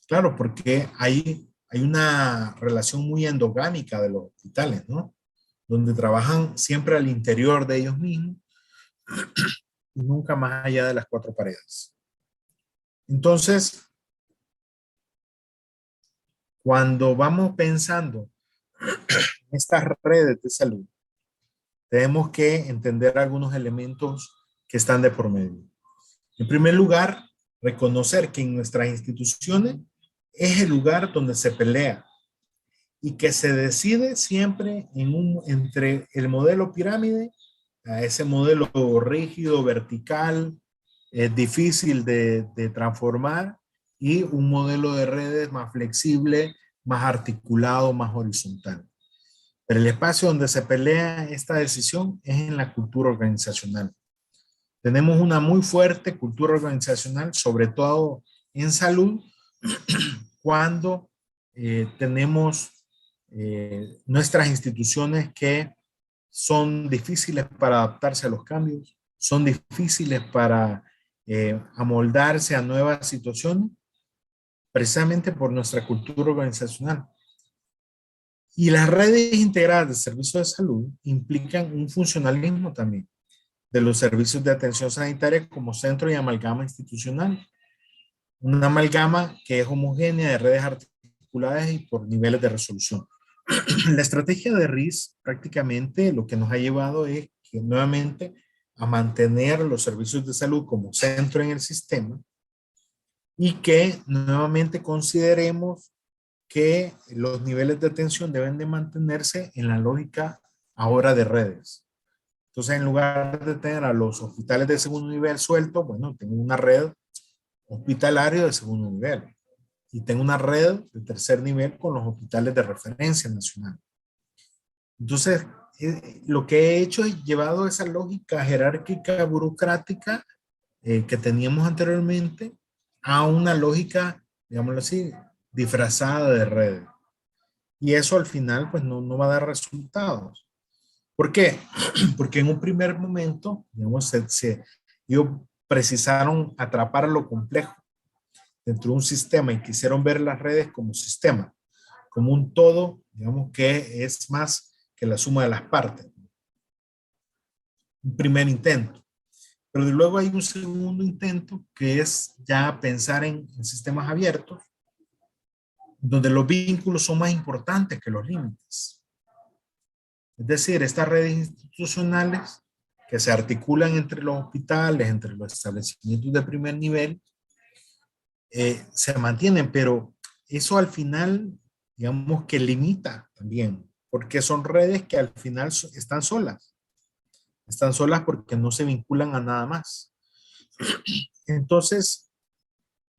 Claro, porque hay una relación muy endogámica de los hospitales, ¿no? Donde trabajan siempre al interior de ellos mismos y nunca más allá de las cuatro paredes. Entonces, cuando vamos pensando en estas redes de salud, tenemos que entender algunos elementos que están de por medio. En primer lugar, reconocer que en nuestras instituciones es el lugar donde se pelea y que se decide siempre entre el modelo pirámide, a ese modelo rígido, vertical, difícil de transformar, y un modelo de redes más flexible, más articulado, más horizontal. Pero el espacio donde se pelea esta decisión es en la cultura organizacional. Tenemos una muy fuerte cultura organizacional, sobre todo en salud, cuando tenemos nuestras instituciones que son difíciles para adaptarse a los cambios, son difíciles para amoldarse a nuevas situaciones, precisamente por nuestra cultura organizacional. Y las redes integradas de servicios de salud implican un funcionalismo también de los servicios de atención sanitaria como centro y amalgama institucional. Una amalgama que es homogénea de redes articuladas y por niveles de resolución. La estrategia de RIS prácticamente lo que nos ha llevado es que nuevamente a mantener los servicios de salud como centro en el sistema y que nuevamente consideremos que los niveles de atención deben de mantenerse en la lógica ahora de redes. Entonces, en lugar de tener a los hospitales de segundo nivel sueltos, bueno, tengo una red hospitalaria de segundo nivel y tengo una red de tercer nivel con los hospitales de referencia nacional. Entonces, lo que he hecho es llevado esa lógica jerárquica burocrática que teníamos anteriormente a una lógica, digámoslo así, disfrazada de redes. Y eso al final pues no va a dar resultados. ¿Por qué? Porque en un primer momento, digamos, ellos precisaron atrapar lo complejo dentro de un sistema y quisieron ver las redes como sistema, como un todo, digamos, que es más que la suma de las partes. Un primer intento. Pero luego hay un segundo intento que es ya pensar en sistemas abiertos, donde los vínculos son más importantes que los límites. Es decir, estas redes institucionales que se articulan entre los hospitales, entre los establecimientos de primer nivel, se mantienen, pero eso al final, digamos que limita también, porque son redes que al final están solas. Están solas porque no se vinculan a nada más. Entonces,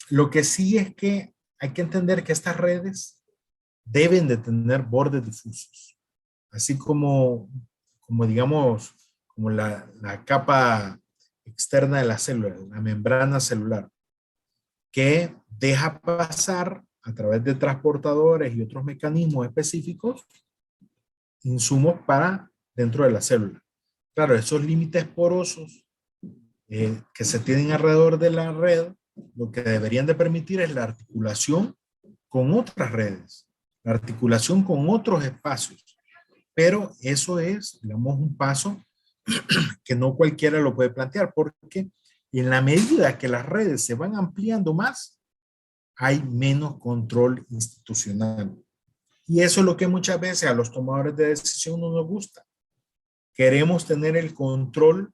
lo que sí es que hay que entender que estas redes deben de tener bordes difusos, así como digamos, como la capa externa de la célula, la membrana celular, que deja pasar a través de transportadores y otros mecanismos específicos insumos para dentro de la célula. Claro, esos límites porosos que se tienen alrededor de la red, lo que deberían de permitir es la articulación con otras redes, la articulación con otros espacios. Pero eso es, digamos, un paso que no cualquiera lo puede plantear, porque en la medida que las redes se van ampliando más, hay menos control institucional. Y eso es lo que muchas veces a los tomadores de decisión no nos gusta. Queremos tener el control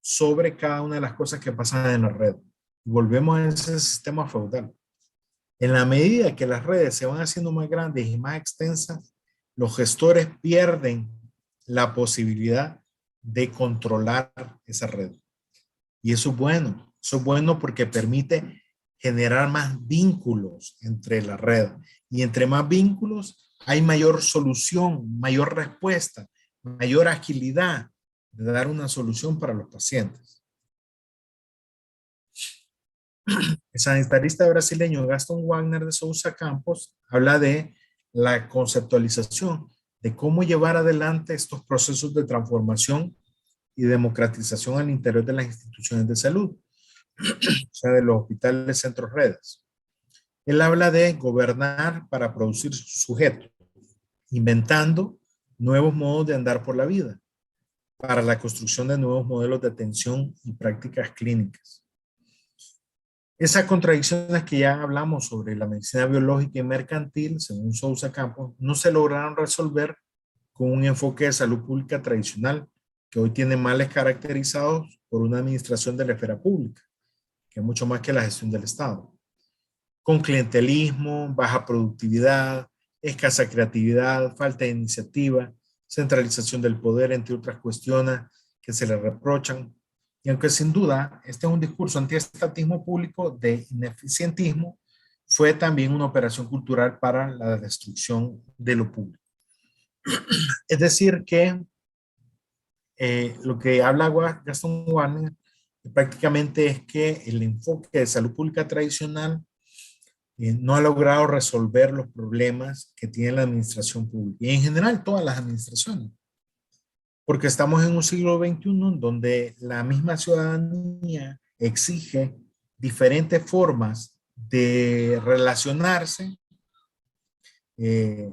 sobre cada una de las cosas que pasan en la red. Volvemos a ese sistema feudal. En la medida que las redes se van haciendo más grandes y más extensas, los gestores pierden la posibilidad de controlar esa red. Y eso es bueno. Eso es bueno porque permite generar más vínculos entre la red. Y entre más vínculos hay mayor solución, mayor respuesta, mayor agilidad de dar una solución para los pacientes. El sanitarista brasileño Gaston Wagner de Souza Campos habla de la conceptualización de cómo llevar adelante estos procesos de transformación y democratización al interior de las instituciones de salud, o sea, de los hospitales, centros, redes. Él habla de gobernar para producir sujetos, inventando nuevos modos de andar por la vida, para la construcción de nuevos modelos de atención y prácticas clínicas. Esas contradicciones que ya hablamos sobre la medicina biológica y mercantil, según Souza Campos, no se lograron resolver con un enfoque de salud pública tradicional, que hoy tiene males caracterizados por una administración de la esfera pública, que es mucho más que la gestión del Estado, con clientelismo, baja productividad, escasa creatividad, falta de iniciativa, centralización del poder, entre otras cuestiones que se le reprochan. Y aunque sin duda este es un discurso antiestatismo público de ineficientismo, fue también una operación cultural para la destrucción de lo público. Es decir, que lo que habla Gaston Warner prácticamente es que el enfoque de salud pública tradicional no ha logrado resolver los problemas que tiene la administración pública y en general todas las administraciones. Porque estamos en un siglo XXI donde la misma ciudadanía exige diferentes formas de relacionarse, eh,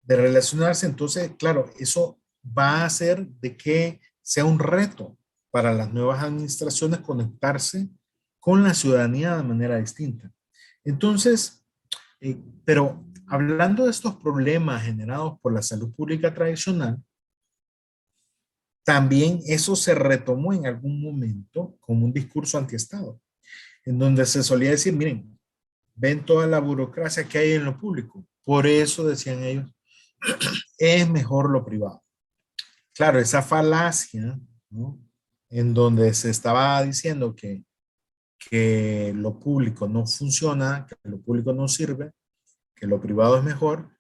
entonces, claro, eso va a hacer de que sea un reto para las nuevas administraciones conectarse con la ciudadanía de manera distinta. Entonces, pero hablando de estos problemas generados por la salud pública tradicional, también eso se retomó en algún momento como un discurso antiestado, en donde se solía decir, miren, ven toda la burocracia que hay en lo público. Por eso, decían ellos, es mejor lo privado. Claro, esa falacia, ¿no? En donde se estaba diciendo que lo público no funciona, que lo público no sirve, que lo privado es mejor,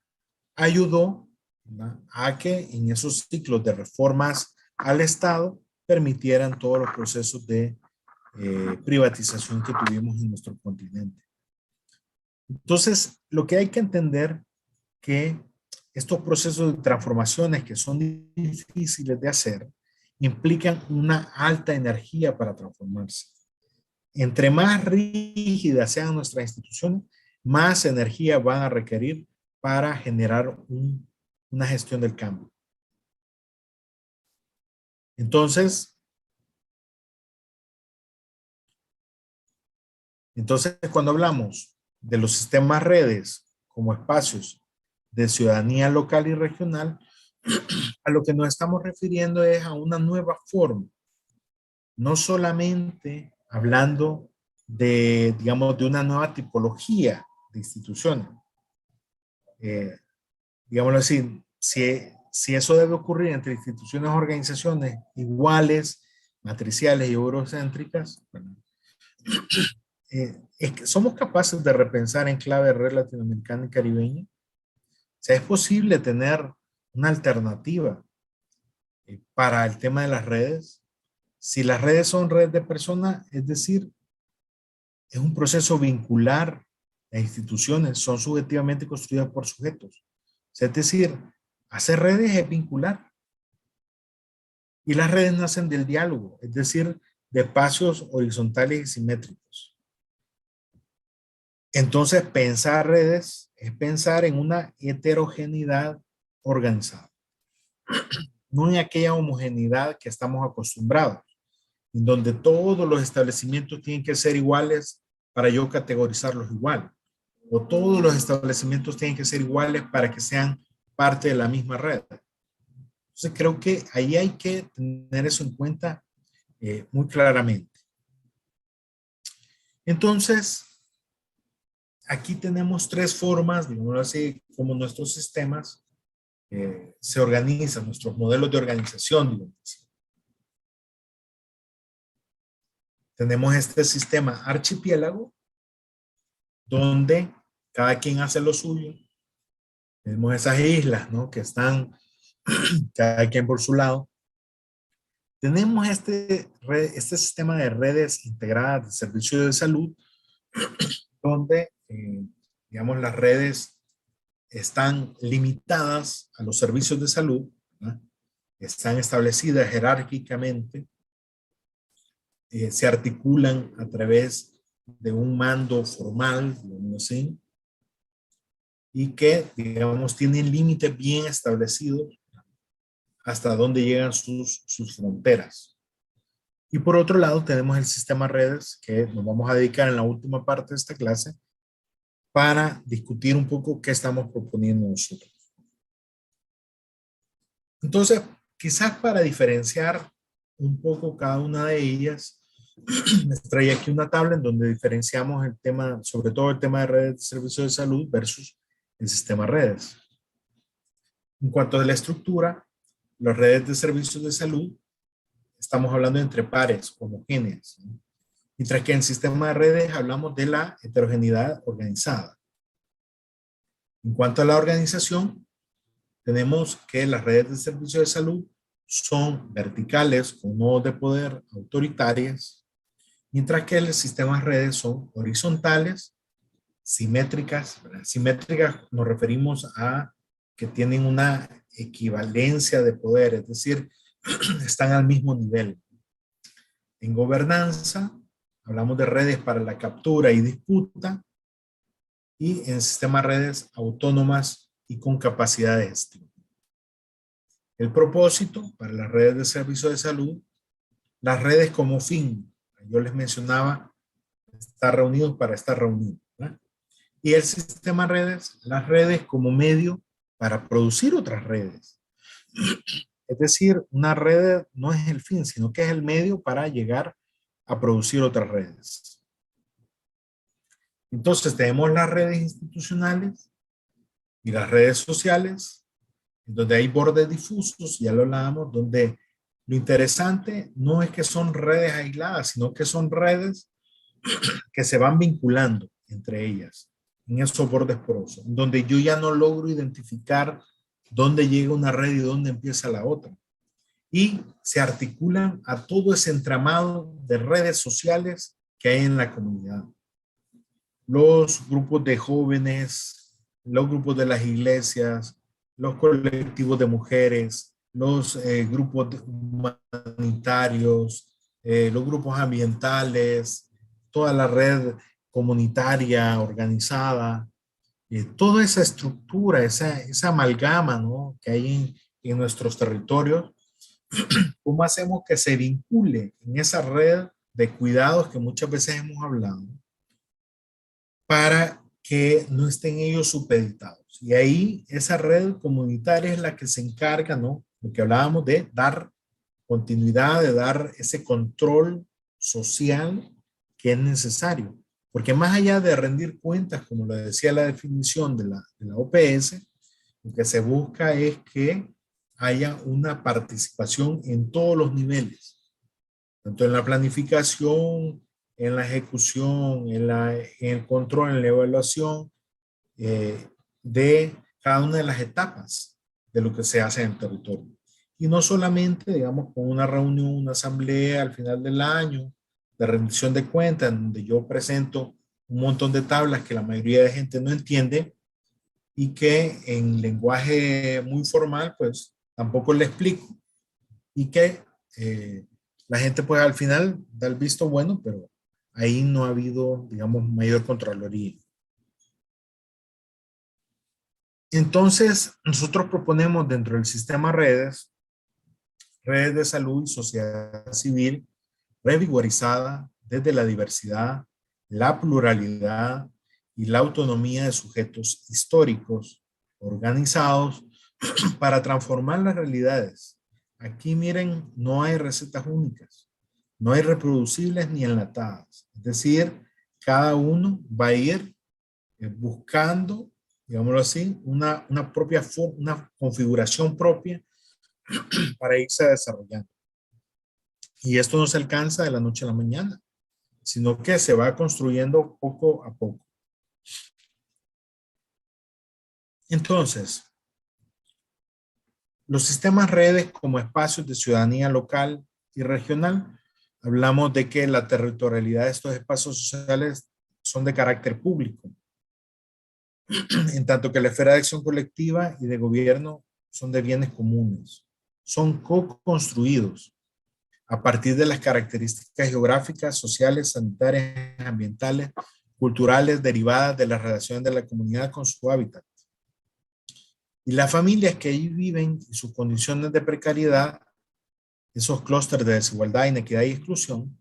ayudó, ¿no?, a que en esos ciclos de reformas al Estado permitieran todos los procesos de privatización que tuvimos en nuestro continente. Entonces, lo que hay que entender que estos procesos de transformaciones que son difíciles de hacer implican una alta energía para transformarse. Entre más rígidas sean nuestras instituciones, más energía van a requerir para generar una gestión del cambio. Entonces, cuando hablamos de los sistemas redes como espacios de ciudadanía local y regional, a lo que nos estamos refiriendo es a una nueva forma, no solamente hablando de, digamos, de una nueva tipología de instituciones. Digámoslo así, si eso debe ocurrir entre instituciones o organizaciones iguales, matriciales y eurocéntricas, bueno, es que somos capaces de repensar en clave red latinoamericana y caribeña. O sea, es posible tener una alternativa para el tema de las redes. Si las redes son redes de personas, es decir, es un proceso vincular. Las instituciones son subjetivamente construidas por sujetos. O sea, es decir, hacer redes es vincular. Y las redes nacen del diálogo, es decir, de espacios horizontales y simétricos. Entonces, pensar redes es pensar en una heterogeneidad organizada, no en aquella homogeneidad que estamos acostumbrados, en donde todos los establecimientos tienen que ser iguales para yo categorizarlos igual, o todos los establecimientos tienen que ser iguales para que sean parte de la misma red. Entonces, creo que ahí hay que tener eso en cuenta muy claramente. Entonces, aquí tenemos tres formas, digamos así, como nuestros sistemas se organizan, nuestros modelos de organización, digamos. tenemos este sistema archipiélago donde cada quien hace lo suyo. Tenemos esas islas, ¿no? Que están cada quien por su lado. Tenemos este sistema de redes integradas de servicios de salud, donde, digamos, las redes están limitadas a los servicios de salud, ¿no? Están establecidas jerárquicamente, se articulan a través de un mando formal, digamos así, y que, digamos, tienen límites bien establecidos hasta dónde llegan sus fronteras. Y por otro lado, tenemos el sistema redes, que nos vamos a dedicar en la última parte de esta clase para discutir un poco qué estamos proponiendo nosotros. Entonces, quizás para diferenciar un poco cada una de ellas, les traía aquí una tabla en donde diferenciamos el tema, sobre todo el tema de redes de servicios de salud versus el sistema redes. En cuanto a la estructura, las redes de servicios de salud, estamos hablando entre pares homogéneas, ¿no? Mientras que en el sistema de redes hablamos de la heterogeneidad organizada. En cuanto a la organización, tenemos que las redes de servicios de salud son verticales con nodos de poder autoritarias, mientras que los sistemas de redes son horizontales, simétricas. ¿Verdad? Simétricas nos referimos a que tienen una equivalencia de poder, es decir, están al mismo nivel. En gobernanza, hablamos de redes para la captura y disputa, y en sistemas de redes autónomas y con capacidad de gestión. El propósito para las redes de servicio de salud, las redes como fin, yo les mencionaba, estar reunidos para estar reunidos, ¿verdad? Y el sistema de redes, las redes como medio para producir otras redes. Es decir, una red no es el fin, sino que es el medio para llegar a producir otras redes. Entonces tenemos las redes institucionales y las redes sociales, donde hay bordes difusos, ya lo hablábamos, donde lo interesante no es que son redes aisladas, sino que son redes que se van vinculando entre ellas, en esos bordes porosos, donde yo ya no logro identificar dónde llega una red y dónde empieza la otra. Y se articulan a todo ese entramado de redes sociales que hay en la comunidad. Los grupos de jóvenes, los grupos de las iglesias, los colectivos de mujeres, los grupos humanitarios, los grupos ambientales, toda la red comunitaria organizada, toda esa estructura, esa amalgama, ¿no?, que hay en nuestros territorios. ¿Cómo hacemos que se vincule en esa red de cuidados que muchas veces hemos hablado para que no estén ellos supeditados? Y ahí esa red comunitaria es la que se encarga, ¿no?, lo que hablábamos de dar continuidad, de dar ese control social que es necesario. Porque más allá de rendir cuentas, como lo decía la definición de la OPS, lo que se busca es que haya una participación en todos los niveles, tanto en la planificación, en la ejecución, en el control, en la evaluación de cada una de las etapas de lo que se hace en el territorio. Y no solamente, digamos, con una reunión, una asamblea al final del año de rendición de cuentas, en donde yo presento un montón de tablas que la mayoría de gente no entiende y que en lenguaje muy formal, pues tampoco le explico, y que la gente pues al final da el visto bueno, pero ahí no ha habido, digamos, mayor contraloría. Entonces, nosotros proponemos dentro del sistema redes de salud y sociedad civil revigorizada desde la diversidad, la pluralidad y la autonomía de sujetos históricos organizados para transformar las realidades. Aquí miren, no hay recetas únicas, no hay reproducibles ni enlatadas. Es decir, cada uno va a ir buscando, digámoslo así, una propia forma, una configuración propia para irse desarrollando. Y esto no se alcanza de la noche a la mañana. sino que se va construyendo poco a poco. Entonces, los sistemas redes como espacios de ciudadanía local y regional, hablamos de que la territorialidad de estos espacios sociales son de carácter público, en tanto que la esfera de acción colectiva y de gobierno son de bienes comunes. Son co-construidos a partir de las características geográficas, sociales, sanitarias, ambientales, culturales derivadas de las relaciones de la comunidad con su hábitat. Y las familias que ahí viven y sus condiciones de precariedad, esos clústeres de desigualdad, inequidad y exclusión,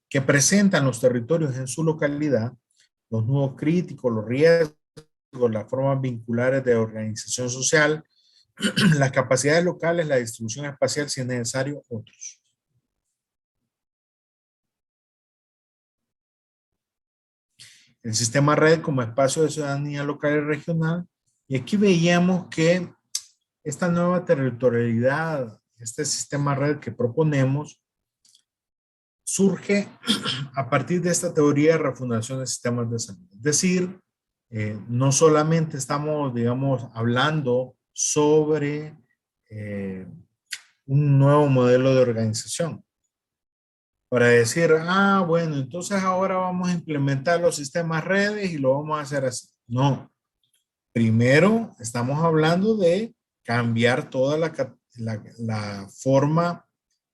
que presentan los territorios en su localidad, los nudos críticos, los riesgos, las formas vinculares de organización social, las capacidades locales, la distribución espacial si es necesario, otros. El sistema red como espacio de ciudadanía local y regional, y aquí veíamos que esta nueva territorialidad, este sistema red que proponemos, surge a partir de esta teoría de refundación de sistemas de salud. Es decir, no solamente estamos, digamos, hablando sobre un nuevo modelo de organización para decir, bueno, entonces ahora vamos a implementar los sistemas redes y lo vamos a hacer así. No, primero estamos hablando de cambiar toda la forma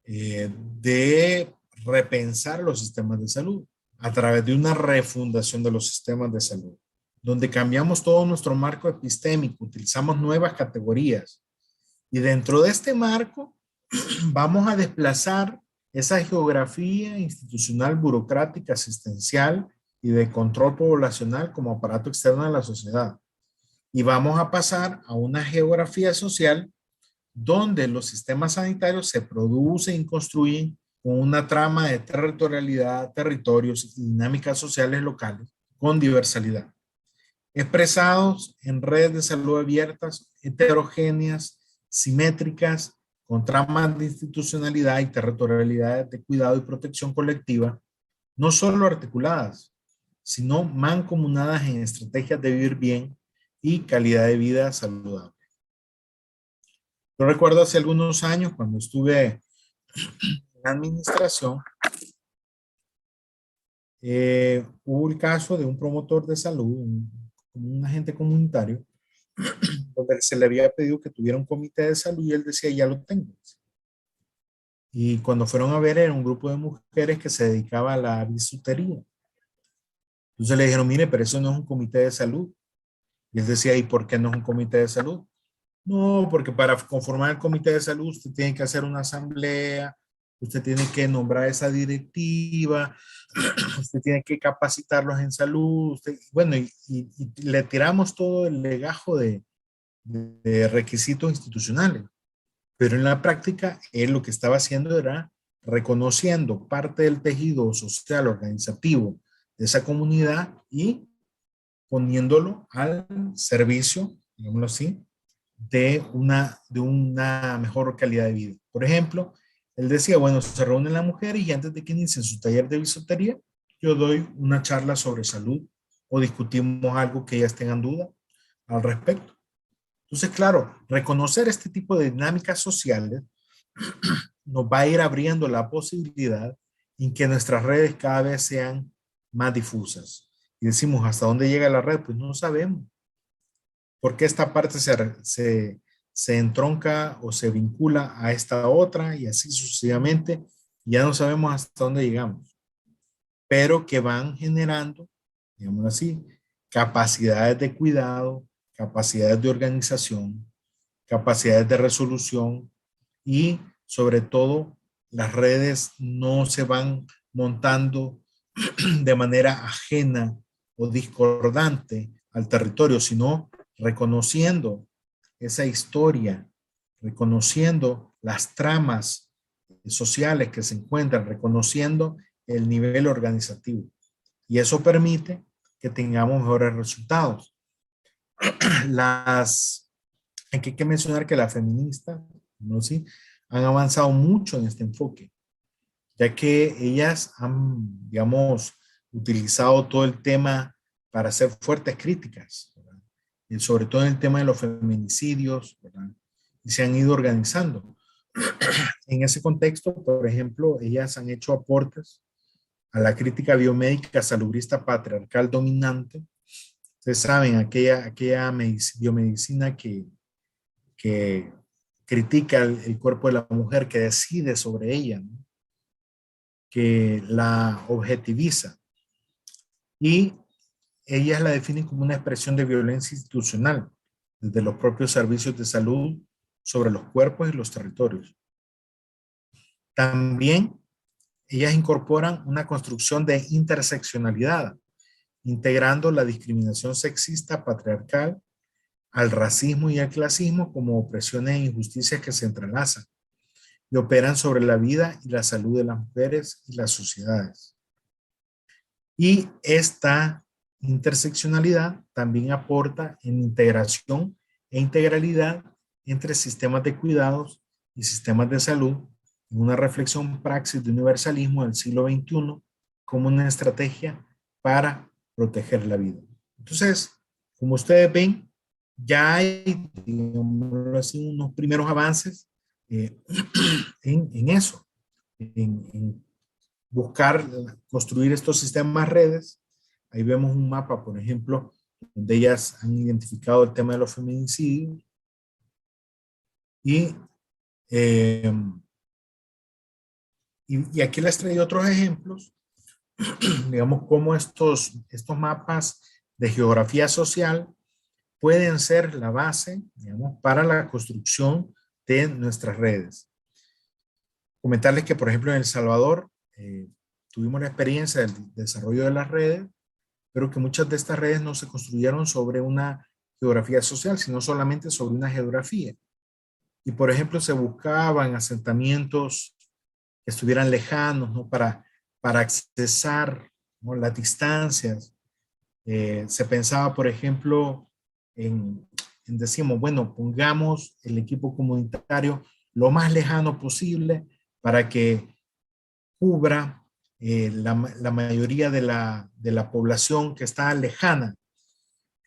de repensar los sistemas de salud a través de una refundación de los sistemas de salud, donde cambiamos todo nuestro marco epistémico, utilizamos nuevas categorías y dentro de este marco vamos a desplazar esa geografía institucional, burocrática, asistencial y de control poblacional como aparato externo de la sociedad. Y vamos a pasar a una geografía social donde los sistemas sanitarios se producen y construyen con una trama de territorialidad, territorios y dinámicas sociales locales con diversidad, expresados en redes de salud abiertas, heterogéneas, simétricas, con tramas de institucionalidad y territorialidad de cuidado y protección colectiva, no solo articuladas, sino mancomunadas en estrategias de vivir bien y calidad de vida saludable. Yo recuerdo hace algunos años cuando estuve en administración, hubo el caso de un promotor de salud, un agente comunitario, donde se le había pedido que tuviera un comité de salud y él decía, ya lo tengo. Y cuando fueron a ver, era un grupo de mujeres que se dedicaba a la bisutería. Entonces le dijeron, mire, pero eso no es un comité de salud. Y él decía, ¿y por qué no es un comité de salud? No, porque para conformar el comité de salud usted tiene que hacer una asamblea, usted tiene que nombrar esa directiva, usted tiene que capacitarlos en salud, bueno, y le tiramos todo el legajo de requisitos institucionales. Pero en la práctica, él lo que estaba haciendo era reconociendo parte del tejido social organizativo de esa comunidad y poniéndolo al servicio, digámoslo así, de una mejor calidad de vida. Por ejemplo, él decía, bueno, se reúnen las mujeres y antes de que inicien su taller de bisutería, yo doy una charla sobre salud o discutimos algo que ellas tengan duda al respecto. Entonces, claro, reconocer este tipo de dinámicas sociales nos va a ir abriendo la posibilidad en que nuestras redes cada vez sean más difusas. Y decimos, ¿hasta dónde llega la red? Pues no sabemos. Porque esta parte se entronca o se vincula a esta otra y así sucesivamente. Ya no sabemos hasta dónde llegamos. Pero que van generando, digamos así, capacidades de cuidado, capacidades de organización, capacidades de resolución y sobre todo las redes no se van montando de manera ajena o discordante al territorio, sino reconociendo esa historia, reconociendo las tramas sociales que se encuentran, reconociendo el nivel organizativo. Y eso permite que tengamos mejores resultados. Hay que mencionar que las feministas, ¿no? Sí, han avanzado mucho en este enfoque, ya que ellas han, digamos, utilizado todo el tema para hacer fuertes críticas, ¿verdad? Y sobre todo en el tema de los feminicidios, ¿verdad? Y se han ido organizando. En ese contexto, por ejemplo, ellas han hecho aportes a la crítica biomédica salubrista patriarcal dominante. Ustedes saben, aquella biomedicina que critica el cuerpo de la mujer, que decide sobre ella, ¿no? Que la objetiviza. Y ellas la definen como una expresión de violencia institucional desde los propios servicios de salud sobre los cuerpos y los territorios. También ellas incorporan una construcción de interseccionalidad, integrando la discriminación sexista patriarcal al racismo y al clasismo como opresiones e injusticias que se entrelazan y operan sobre la vida y la salud de las mujeres y las sociedades. Y esta interseccionalidad también aporta en integración e integralidad entre sistemas de cuidados y sistemas de salud en una reflexión praxis de universalismo del siglo XXI como una estrategia para proteger la vida. Entonces, como ustedes ven, ya hay, digamos así, unos primeros avances en eso, en buscar construir estos sistemas redes. Ahí vemos un mapa, por ejemplo, donde ellas han identificado el tema de los feminicidios y, eh, y aquí les traigo otros ejemplos, digamos, cómo estos mapas de geografía social pueden ser la base, digamos, para la construcción de nuestras redes. Comentarles que, por ejemplo, en El Salvador tuvimos la experiencia del desarrollo de las redes, pero que muchas de estas redes no se construyeron sobre una geografía social, sino solamente sobre una geografía. Y, por ejemplo, se buscaban asentamientos que estuvieran lejanos, ¿no? Para accesar, ¿no? Las distancias. Se pensaba, por ejemplo, decimos, bueno, pongamos el equipo comunitario lo más lejano posible para que cubra la mayoría de la población que está lejana.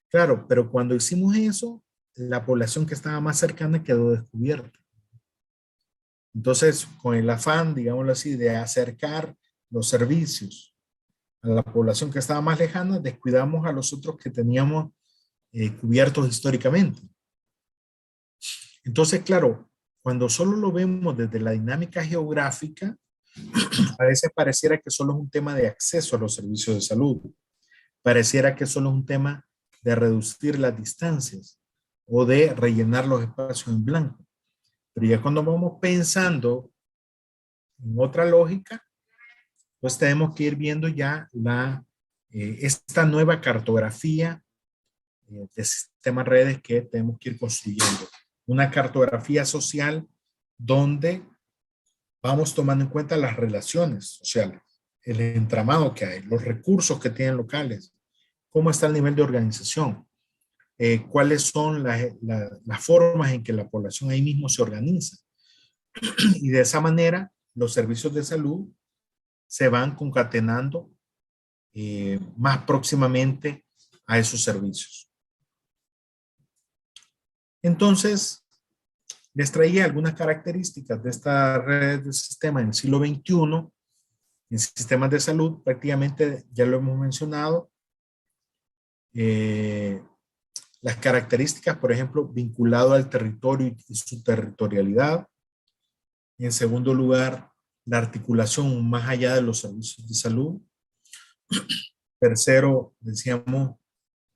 Claro, pero cuando hicimos eso, la población que estaba más cercana quedó descubierta. Entonces, con el afán, digámoslo así, de acercar los servicios a la población que estaba más lejana, descuidamos a los otros que teníamos cubiertos históricamente. Entonces, claro, cuando solo lo vemos desde la dinámica geográfica, a veces pareciera que solo es un tema de acceso a los servicios de salud. Pareciera que solo es un tema de reducir las distancias o de rellenar los espacios en blanco. Pero ya cuando vamos pensando en otra lógica, pues tenemos que ir viendo ya esta nueva cartografía de sistemas redes que tenemos que ir construyendo. Una cartografía social donde vamos tomando en cuenta las relaciones sociales, el entramado que hay, los recursos que tienen locales, cómo está el nivel de organización, cuáles son las formas en que la población ahí mismo se organiza. Y de esa manera, los servicios de salud se van concatenando más próximamente a esos servicios. Entonces, les traía algunas características de esta red de sistema en el siglo XXI, en sistemas de salud, prácticamente ya lo hemos mencionado. Las características, por ejemplo, vinculado al territorio y su territorialidad. En segundo lugar, la articulación más allá de los servicios de salud. Tercero, decíamos,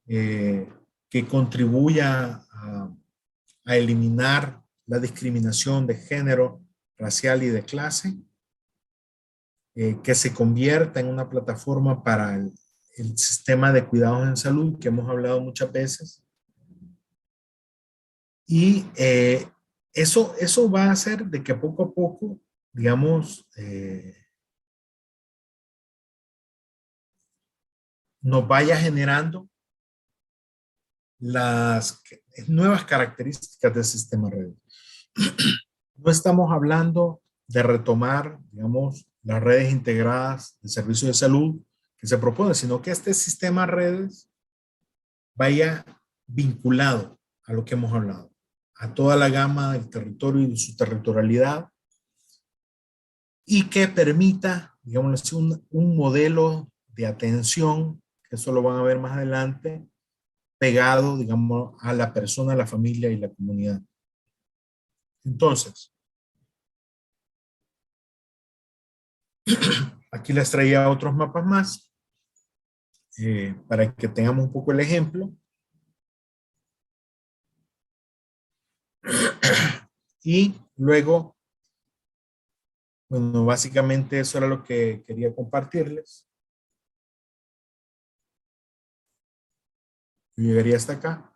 que contribuya a eliminar la discriminación de género, racial y de clase, que se convierta en una plataforma para el sistema de cuidados en salud que hemos hablado muchas veces. Y eso va a hacer de que poco a poco, digamos, nos vaya generando las nuevas características del sistema red. No estamos hablando de retomar, digamos, las redes integradas de servicio de salud que se propone, sino que este sistema de redes vaya vinculado a lo que hemos hablado, a toda la gama del territorio y de su territorialidad, y que permita, digamos así, un modelo de atención, que eso lo van a ver más adelante, pegado, digamos, a la persona, a la familia y la comunidad. Entonces, aquí les traía otros mapas más, para que tengamos un poco el ejemplo. Y luego, bueno, básicamente eso era lo que quería compartirles. Yo llegaría hasta acá.